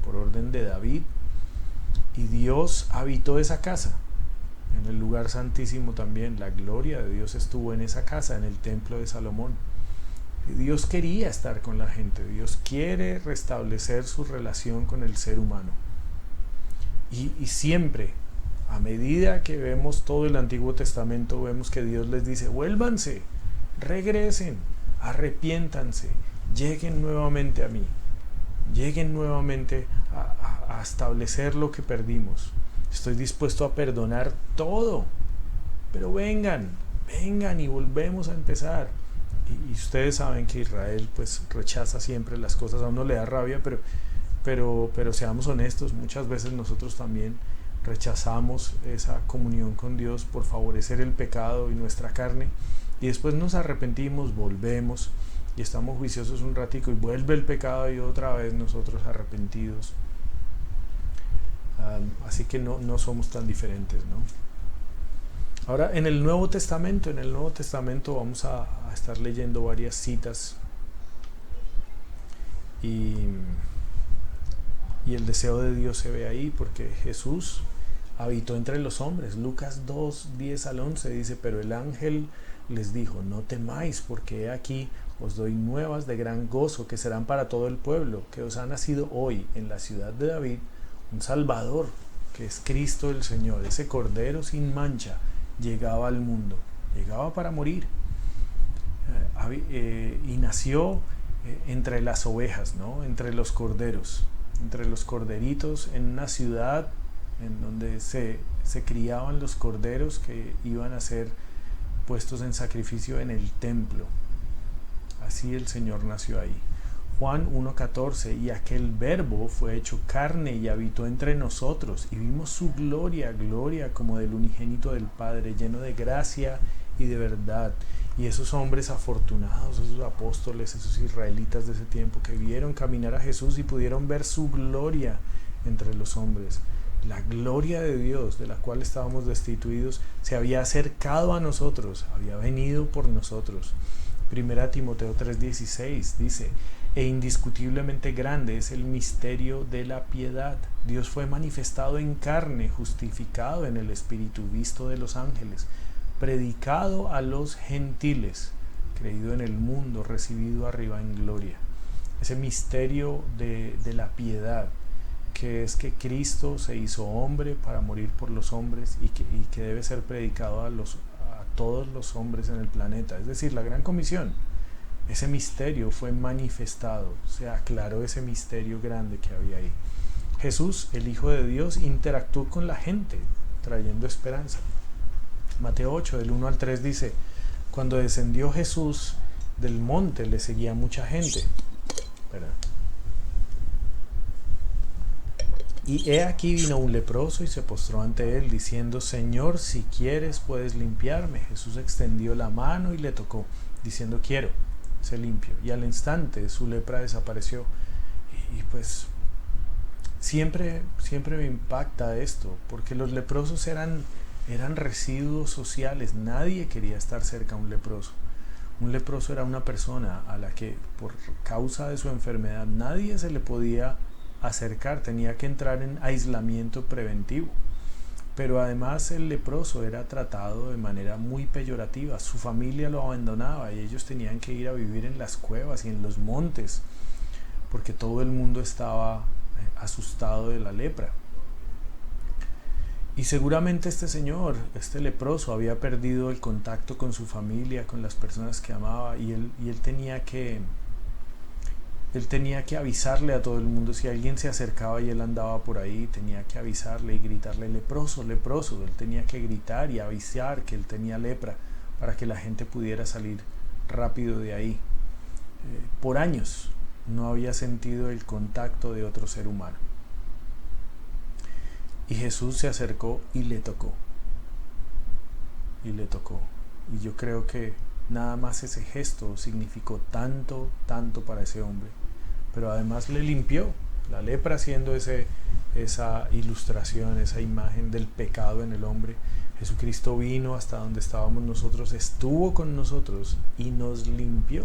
por orden de David, y Dios habitó esa casa. En el lugar santísimo también, la gloria de Dios estuvo en esa casa, en el templo de Salomón. Y Dios quería estar con la gente. Dios quiere restablecer su relación con el ser humano. Y siempre, a medida que vemos todo el Antiguo Testamento, vemos que Dios les dice, vuélvanse, regresen, arrepiéntanse, lleguen nuevamente a mí, lleguen nuevamente a establecer lo que perdimos. Estoy dispuesto a perdonar todo, pero vengan y volvemos a empezar. Y ustedes saben que Israel pues rechaza siempre las cosas, a uno le da rabia, pero seamos honestos, muchas veces nosotros también rechazamos esa comunión con Dios por favorecer el pecado y nuestra carne, y después nos arrepentimos, volvemos y estamos juiciosos un ratico, y vuelve el pecado y otra vez nosotros arrepentidos. Así que no somos tan diferentes, ¿no? Ahora, en el Nuevo Testamento vamos a estar leyendo varias citas, y el deseo de Dios se ve ahí, porque Jesús habitó entre los hombres. Lucas 2, 10 al 11 dice, pero el ángel les dijo, no temáis, porque he aquí os doy nuevas de gran gozo que serán para todo el pueblo, que os ha nacido hoy en la ciudad de David un Salvador, que es Cristo el Señor. Ese Cordero sin mancha llegaba al mundo, llegaba para morir, y nació entre las ovejas, ¿no? Entre los corderos, entre los corderitos, en una ciudad en donde se criaban los corderos que iban a ser puestos en sacrificio en el templo. Así el Señor nació ahí. Juan 1:14, y aquel verbo fue hecho carne y habitó entre nosotros, y vimos su gloria, gloria como del unigénito del Padre, lleno de gracia y de verdad. Y esos hombres afortunados, esos apóstoles, esos israelitas de ese tiempo que vieron caminar a Jesús y pudieron ver su gloria entre los hombres. La gloria de Dios, de la cual estábamos destituidos, se había acercado a nosotros, había venido por nosotros. Primera Timoteo 3:16 dice, e indiscutiblemente grande es el misterio de la piedad. Dios fue manifestado en carne, justificado en el Espíritu, visto de los ángeles, predicado a los gentiles, creído en el mundo, recibido arriba en gloria. Ese misterio de la piedad, que es que Cristo se hizo hombre para morir por los hombres y que debe ser predicado a todos los hombres en el planeta, es decir, la gran comisión. Ese misterio fue manifestado, se aclaró ese misterio grande que había ahí. Jesús, el Hijo de Dios, interactuó con la gente, trayendo esperanza. Mateo 8, del 1 al 3 dice, cuando descendió Jesús del monte le seguía mucha gente. Espera. Y he aquí vino un leproso y se postró ante él, diciendo, Señor, si quieres puedes limpiarme. Jesús extendió la mano y le tocó, diciendo, quiero, sé limpio. Y al instante su lepra desapareció. Y pues siempre me impacta esto, porque los leprosos eran residuos sociales. Nadie quería estar cerca a un leproso. Un leproso era una persona a la que por causa de su enfermedad nadie se le podía acercar, tenía que entrar en aislamiento preventivo. Pero además el leproso era tratado de manera muy peyorativa, su familia lo abandonaba y ellos tenían que ir a vivir en las cuevas y en los montes, porque todo el mundo estaba asustado de la lepra. Y seguramente este señor, este leproso, había perdido el contacto con su familia, con las personas que amaba, y él tenía que avisarle a todo el mundo. Si alguien se acercaba y él andaba por ahí, tenía que avisarle y gritarle, leproso, leproso. Él tenía que gritar y avisar que él tenía lepra para que la gente pudiera salir rápido de ahí. Por años no había sentido el contacto de otro ser humano. Y Jesús se acercó y le tocó. Y le tocó. Y yo creo que nada más ese gesto significó tanto, tanto para ese hombre. Pero además le limpió. La lepra siendo esa ilustración, esa imagen del pecado en el hombre. Jesucristo vino hasta donde estábamos nosotros, estuvo con nosotros y nos limpió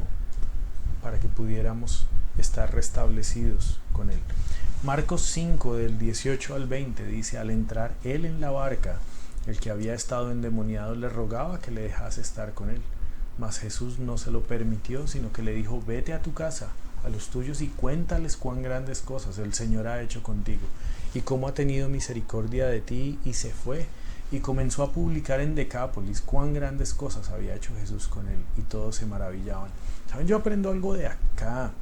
para que pudiéramos estar restablecidos con Él. Marcos 5 del 18 al 20 dice, al entrar Él en la barca, el que había estado endemoniado le rogaba que le dejase estar con Él. Mas Jesús no se lo permitió, sino que le dijo, vete a tu casa, a los tuyos y cuéntales cuán grandes cosas el Señor ha hecho contigo y cómo ha tenido misericordia de ti, y se fue y comenzó a publicar en Decápolis cuán grandes cosas había hecho Jesús con él, y todos se maravillaban. ¿Saben? Yo aprendo algo de acá,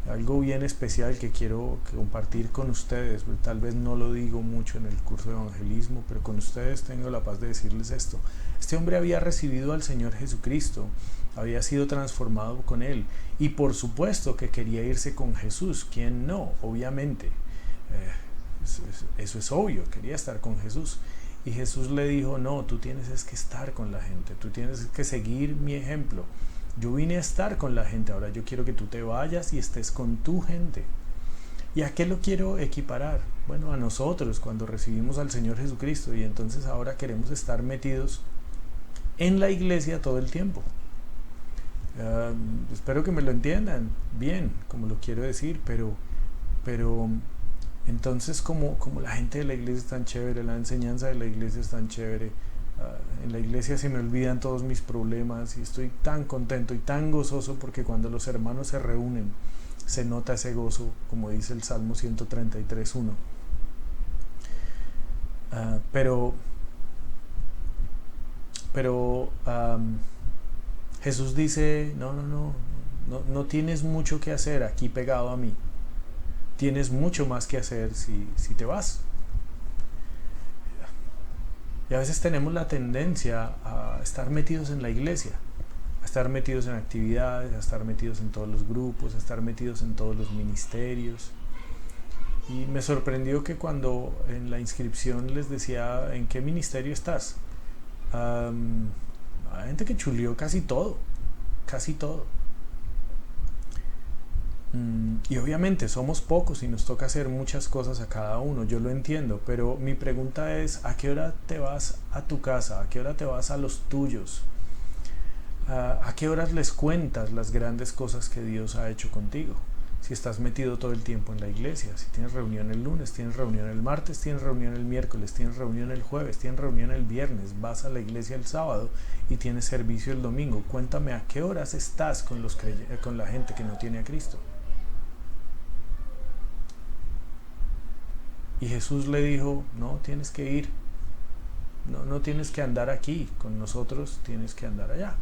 algo bien especial que quiero compartir con ustedes. Tal vez no lo digo mucho en el curso de evangelismo, pero con ustedes tengo la paz de decirles esto. Este hombre había recibido al Señor Jesucristo, había sido transformado con Él, y por supuesto que quería irse con Jesús. ¿Quién no? Obviamente. Eso es obvio, quería estar con Jesús. Y Jesús le dijo, no, tú tienes que estar con la gente, tú tienes que seguir mi ejemplo. Yo vine a estar con la gente, ahora yo quiero que tú te vayas y estés con tu gente. ¿Y a qué lo quiero equiparar? Bueno, a nosotros cuando recibimos al Señor Jesucristo, y entonces ahora queremos estar metidos en la iglesia todo el tiempo. Espero que me lo entiendan bien, como lo quiero decir, pero Entonces, como la gente de la iglesia es tan chévere, la enseñanza de la iglesia es tan chévere, en la iglesia se me olvidan todos mis problemas y estoy tan contento y tan gozoso porque cuando los hermanos se reúnen se nota ese gozo, como dice el Salmo 133:1. Pero Jesús dice, no tienes mucho que hacer aquí pegado a mí. Tienes mucho más que hacer si te vas. Y a veces tenemos la tendencia a estar metidos en la iglesia, a estar metidos en actividades, a estar metidos en todos los grupos, a estar metidos en todos los ministerios. Y me sorprendió que cuando en la inscripción les decía ¿en qué ministerio estás? Hay gente que chuleó casi todo. Y obviamente somos pocos y nos toca hacer muchas cosas a cada uno, yo lo entiendo, pero mi pregunta es, ¿a qué hora te vas a tu casa? ¿A qué hora te vas a los tuyos? ¿A qué horas les cuentas las grandes cosas que Dios ha hecho contigo? Si estás metido todo el tiempo en la iglesia, si tienes reunión el lunes, tienes reunión el martes, tienes reunión el miércoles, tienes reunión el jueves, tienes reunión el viernes, vas a la iglesia el sábado y tienes servicio el domingo, cuéntame a qué horas estás con la gente que no tiene a Cristo. Y Jesús le dijo, no, tienes que ir, no tienes que andar aquí con nosotros, tienes que andar allá,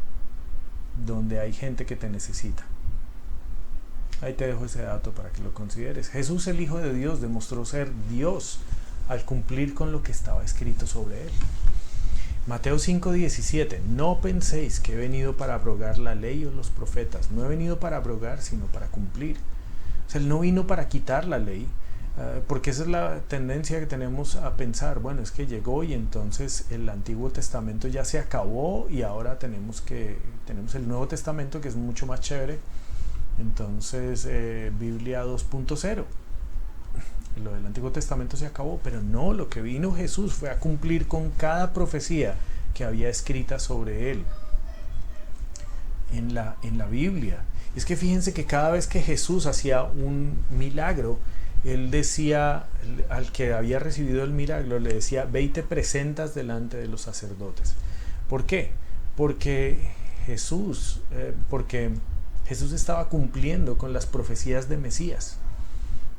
donde hay gente que te necesita. Ahí te dejo ese dato para que lo consideres. Jesús, el Hijo de Dios, demostró ser Dios al cumplir con lo que estaba escrito sobre él. Mateo 5:17, no penséis que he venido para abrogar la ley o los profetas. No he venido para abrogar, sino para cumplir. O sea, él no vino para quitar la ley, porque esa es la tendencia que tenemos a pensar, bueno, es que llegó y entonces el Antiguo Testamento ya se acabó y ahora tenemos el Nuevo Testamento, que es mucho más chévere. Entonces Biblia 2.0, lo del Antiguo Testamento se acabó, pero no, lo que vino Jesús fue a cumplir con cada profecía que había escrita sobre él en la Biblia. Y es que fíjense que cada vez que Jesús hacía un milagro, él decía al que había recibido el milagro, le decía, ve y te presentas delante de los sacerdotes. ¿Por qué? Porque Jesús estaba cumpliendo con las profecías de Mesías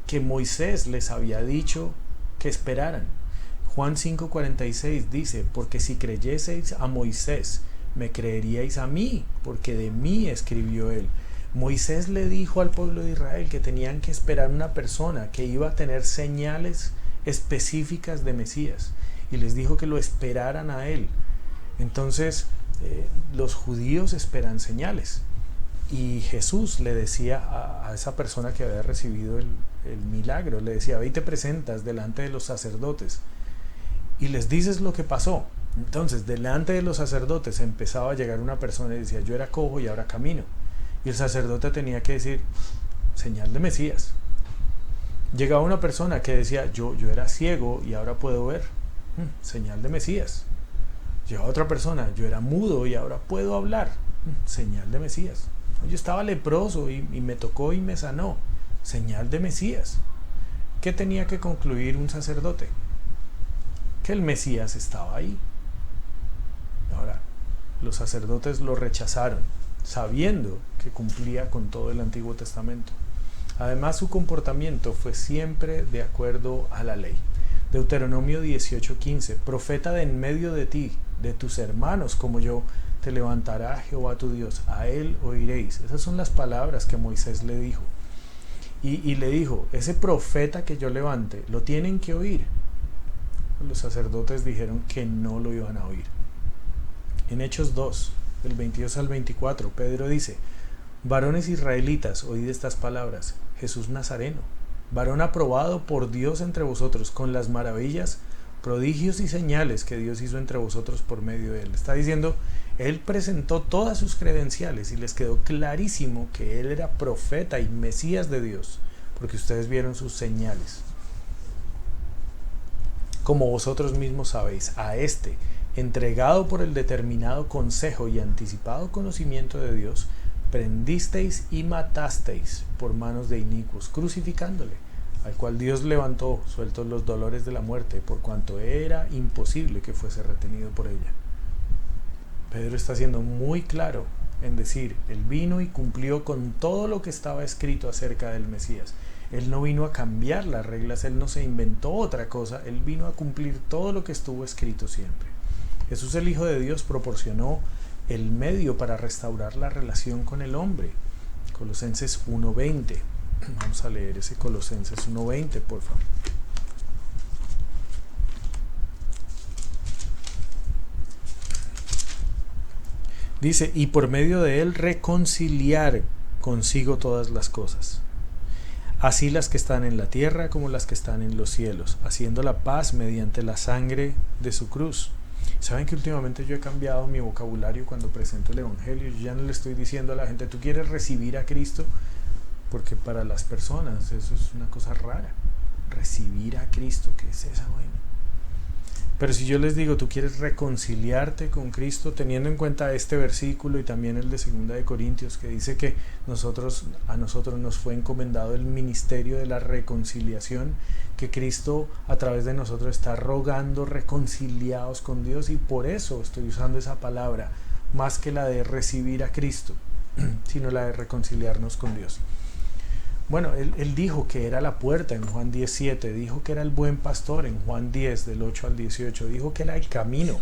que Moisés les había dicho que esperaran. Juan 5:46 dice, porque si creyeseis a Moisés, me creeríais a mí, porque de mí escribió él. Moisés le dijo al pueblo de Israel que tenían que esperar una persona que iba a tener señales específicas de Mesías, y les dijo que lo esperaran a él. Entonces los judíos esperan señales, y Jesús le decía a esa persona que había recibido el milagro, le decía, ve y te presentas delante de los sacerdotes y les dices lo que pasó. Entonces delante de los sacerdotes empezaba a llegar una persona y decía, yo era cojo y ahora camino, y el sacerdote tenía que decir, señal de Mesías. Llegaba una persona que decía, yo era ciego y ahora puedo ver, señal de Mesías. Llegaba otra persona, yo era mudo y ahora puedo hablar, señal de Mesías. Yo estaba leproso y me tocó y me sanó, señal de Mesías. ¿Qué tenía que concluir un sacerdote? Que el Mesías estaba ahí. Ahora, los sacerdotes lo rechazaron, sabiendo que cumplía con todo el Antiguo Testamento. Además, su comportamiento fue siempre de acuerdo a la ley. Deuteronomio 18:15, profeta de en medio de ti, de tus hermanos como yo, te levantará Jehová tu Dios, a él oiréis. Esas son las palabras que Moisés le dijo. Y le dijo, ese profeta que yo levante, lo tienen que oír. Los sacerdotes dijeron que no lo iban a oír. En Hechos 2, del 22 al 24, Pedro dice, varones israelitas, oíd estas palabras, Jesús Nazareno, varón aprobado por Dios entre vosotros, con las maravillas, prodigios y señales que Dios hizo entre vosotros por medio de él. Está diciendo, él presentó todas sus credenciales y les quedó clarísimo que él era profeta y Mesías de Dios, porque ustedes vieron sus señales. Como vosotros mismos sabéis, a este, entregado por el determinado consejo y anticipado conocimiento de Dios, prendisteis y matasteis por manos de inicuos, crucificándole. al cual Dios levantó, sueltos los dolores de la muerte, por cuanto era imposible que fuese retenido por ella. Pedro está siendo muy claro en decir, Él vino y cumplió con todo lo que estaba escrito acerca del Mesías. Él no vino a cambiar las reglas, Él no se inventó otra cosa, Él vino a cumplir todo lo que estuvo escrito siempre. Jesús, el Hijo de Dios, proporcionó el medio para restaurar la relación con el hombre. Colosenses 1:20. Vamos a leer ese Colosenses 1:20, por favor. Dice, y por medio de él reconciliar consigo todas las cosas, así las que están en la tierra como las que están en los cielos, haciendo la paz mediante la sangre de su cruz. Saben que últimamente yo he cambiado mi vocabulario cuando presento el evangelio. Yo ya no le estoy diciendo a la gente, ¿tú quieres recibir a Cristo? Porque para las personas eso es una cosa rara. Recibir a Cristo, ¿qué es esa vaina? Pero si yo les digo, tú quieres reconciliarte con Cristo, teniendo en cuenta este versículo y también el de 2 de Corintios, que dice que a nosotros nos fue encomendado el ministerio de la reconciliación, que Cristo a través de nosotros está rogando reconciliados con Dios, y por eso estoy usando esa palabra, más que la de recibir a Cristo, sino la de reconciliarnos con Dios. Bueno, él dijo que era la puerta en Juan 10:7, dijo que era el buen pastor en Juan 10, del 8 al 18, dijo que era el camino.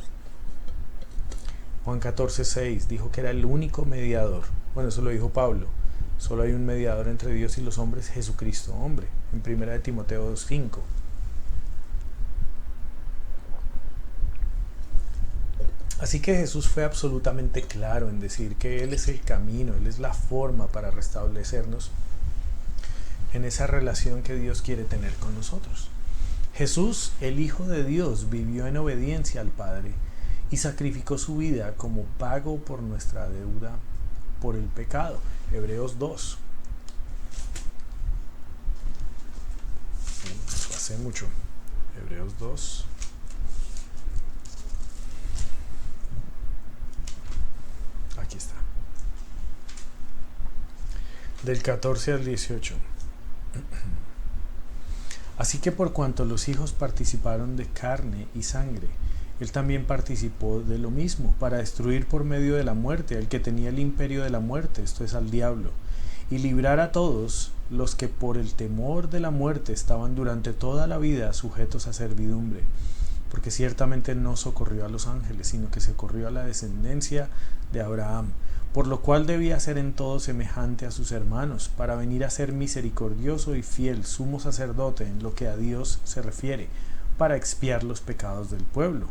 Juan 14:6, dijo que era el único mediador. Bueno, eso lo dijo Pablo. Solo hay un mediador entre Dios y los hombres, Jesucristo, hombre, en 1 de Timoteo 2:5. Así que Jesús fue absolutamente claro en decir que Él es el camino, Él es la forma para restablecernos en esa relación que Dios quiere tener con nosotros. Jesús, el Hijo de Dios, vivió en obediencia al Padre y sacrificó su vida como pago por nuestra deuda por el pecado. Hebreos 2. Eso hace mucho. Hebreos 2. Aquí está. Del 14 al 18. Así que por cuanto los hijos participaron de carne y sangre, él también participó de lo mismo, para destruir por medio de la muerte al que tenía el imperio de la muerte, esto es, al diablo, y librar a todos los que por el temor de la muerte estaban durante toda la vida sujetos a servidumbre. Porque ciertamente no socorrió a los ángeles, sino que socorrió a la descendencia de Abraham, por lo cual debía ser en todo semejante a sus hermanos, para venir a ser misericordioso y fiel sumo sacerdote en lo que a Dios se refiere, para expiar los pecados del pueblo.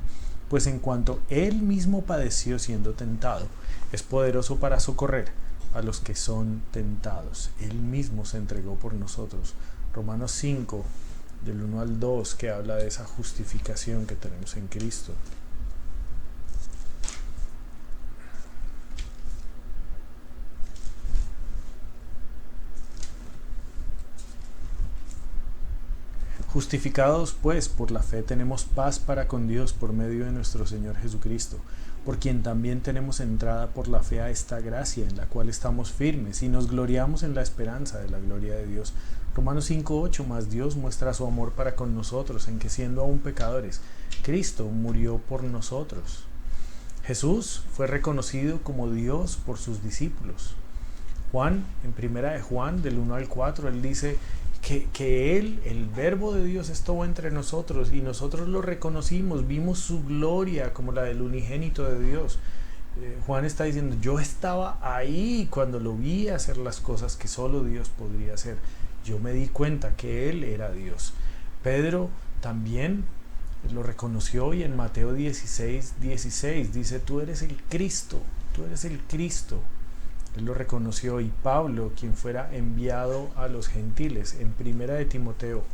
Pues en cuanto él mismo padeció siendo tentado, es poderoso para socorrer a los que son tentados. Él mismo se entregó por nosotros. Romanos 5, del 1 al 2, que habla de esa justificación que tenemos en Cristo. Justificados pues por la fe tenemos paz para con Dios por medio de nuestro Señor Jesucristo, por quien también tenemos entrada por la fe a esta gracia en la cual estamos firmes y nos gloriamos en la esperanza de la gloria de Dios. Romanos 5:8, mas Dios muestra su amor para con nosotros en que siendo aún pecadores, Cristo murió por nosotros. Jesús fue reconocido como Dios por sus discípulos. Juan, en 1 de Juan, del 1 al 4, él dice que Él, el Verbo de Dios, estuvo entre nosotros y nosotros lo reconocimos, vimos su gloria como la del unigénito de Dios. Juan está diciendo, yo estaba ahí cuando lo vi hacer las cosas que solo Dios podría hacer. Yo me di cuenta que Él era Dios. Pedro también lo reconoció y en Mateo 16:16 dice, tú eres el Cristo, tú eres el Cristo. Él lo reconoció. Y Pablo, quien fuera enviado a los gentiles, en 1 de Timoteo,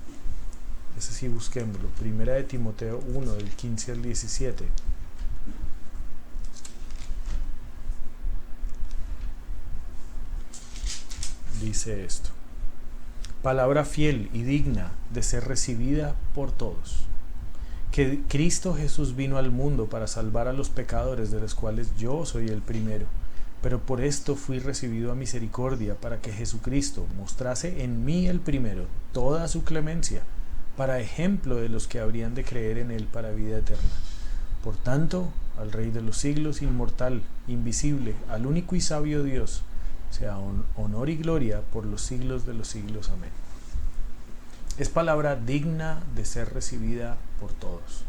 ese sí busquémoslo, 1 de Timoteo 1, del 15 al 17. Dice esto: palabra fiel y digna de ser recibida por todos, que Cristo Jesús vino al mundo para salvar a los pecadores, de los cuales yo soy el primero. pero por esto fui recibido a misericordia, para que Jesucristo mostrase en mí el primero toda su clemencia, para ejemplo de los que habrían de creer en él para vida eterna. Por tanto, al Rey de los siglos, inmortal, invisible, al único y sabio Dios, sea honor y gloria por los siglos de los siglos. Amén. Es palabra digna de ser recibida por todos.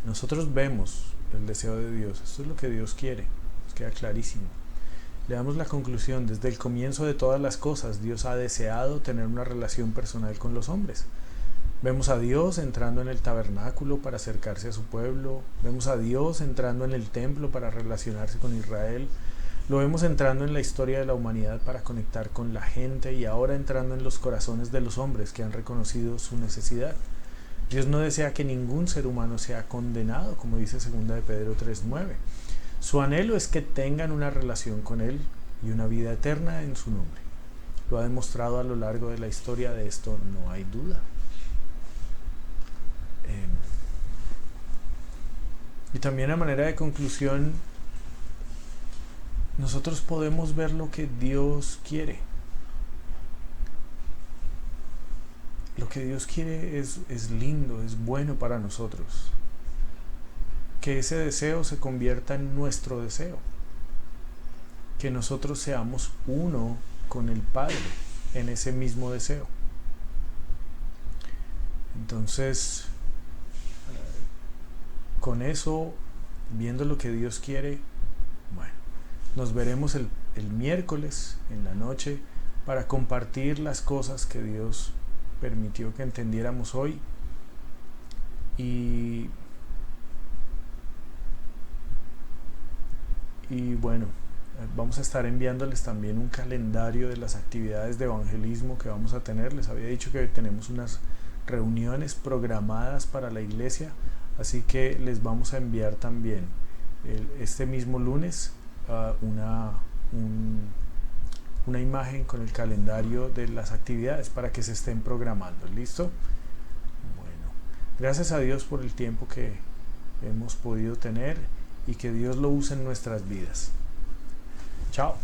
Nosotros vemos el deseo de Dios. Esto es lo que Dios quiere. Nos queda clarísimo. Le damos la conclusión. Desde el comienzo de todas las cosas, Dios ha deseado tener una relación personal con los hombres. Vemos a Dios entrando en el tabernáculo para acercarse a su pueblo. Vemos a Dios entrando en el templo para relacionarse con Israel. Lo vemos entrando en la historia de la humanidad para conectar con la gente, y ahora entrando en los corazones de los hombres que han reconocido su necesidad. Dios no desea que ningún ser humano sea condenado, como dice 2 de Pedro 3:9. Su anhelo es que tengan una relación con Él y una vida eterna en su nombre. Lo ha demostrado a lo largo de la historia, de esto no hay duda. Y también a manera de conclusión, nosotros podemos ver lo que Dios quiere. Lo que Dios quiere es lindo, es bueno para nosotros. Que ese deseo se convierta en nuestro deseo. Que nosotros seamos uno con el Padre en ese mismo deseo. Entonces, con eso, viendo lo que Dios quiere, bueno, nos veremos el miércoles en la noche para compartir las cosas que Dios permitió que entendiéramos hoy. Y bueno, vamos a estar enviándoles también un calendario de las actividades de evangelismo que vamos a tener. Les había dicho que tenemos unas reuniones programadas para la iglesia, así que les vamos a enviar también este mismo lunes una imagen con el calendario de las actividades para que se estén programando. ¿Listo? Bueno, gracias a Dios por el tiempo que hemos podido tener, y que Dios lo use en nuestras vidas. Chao.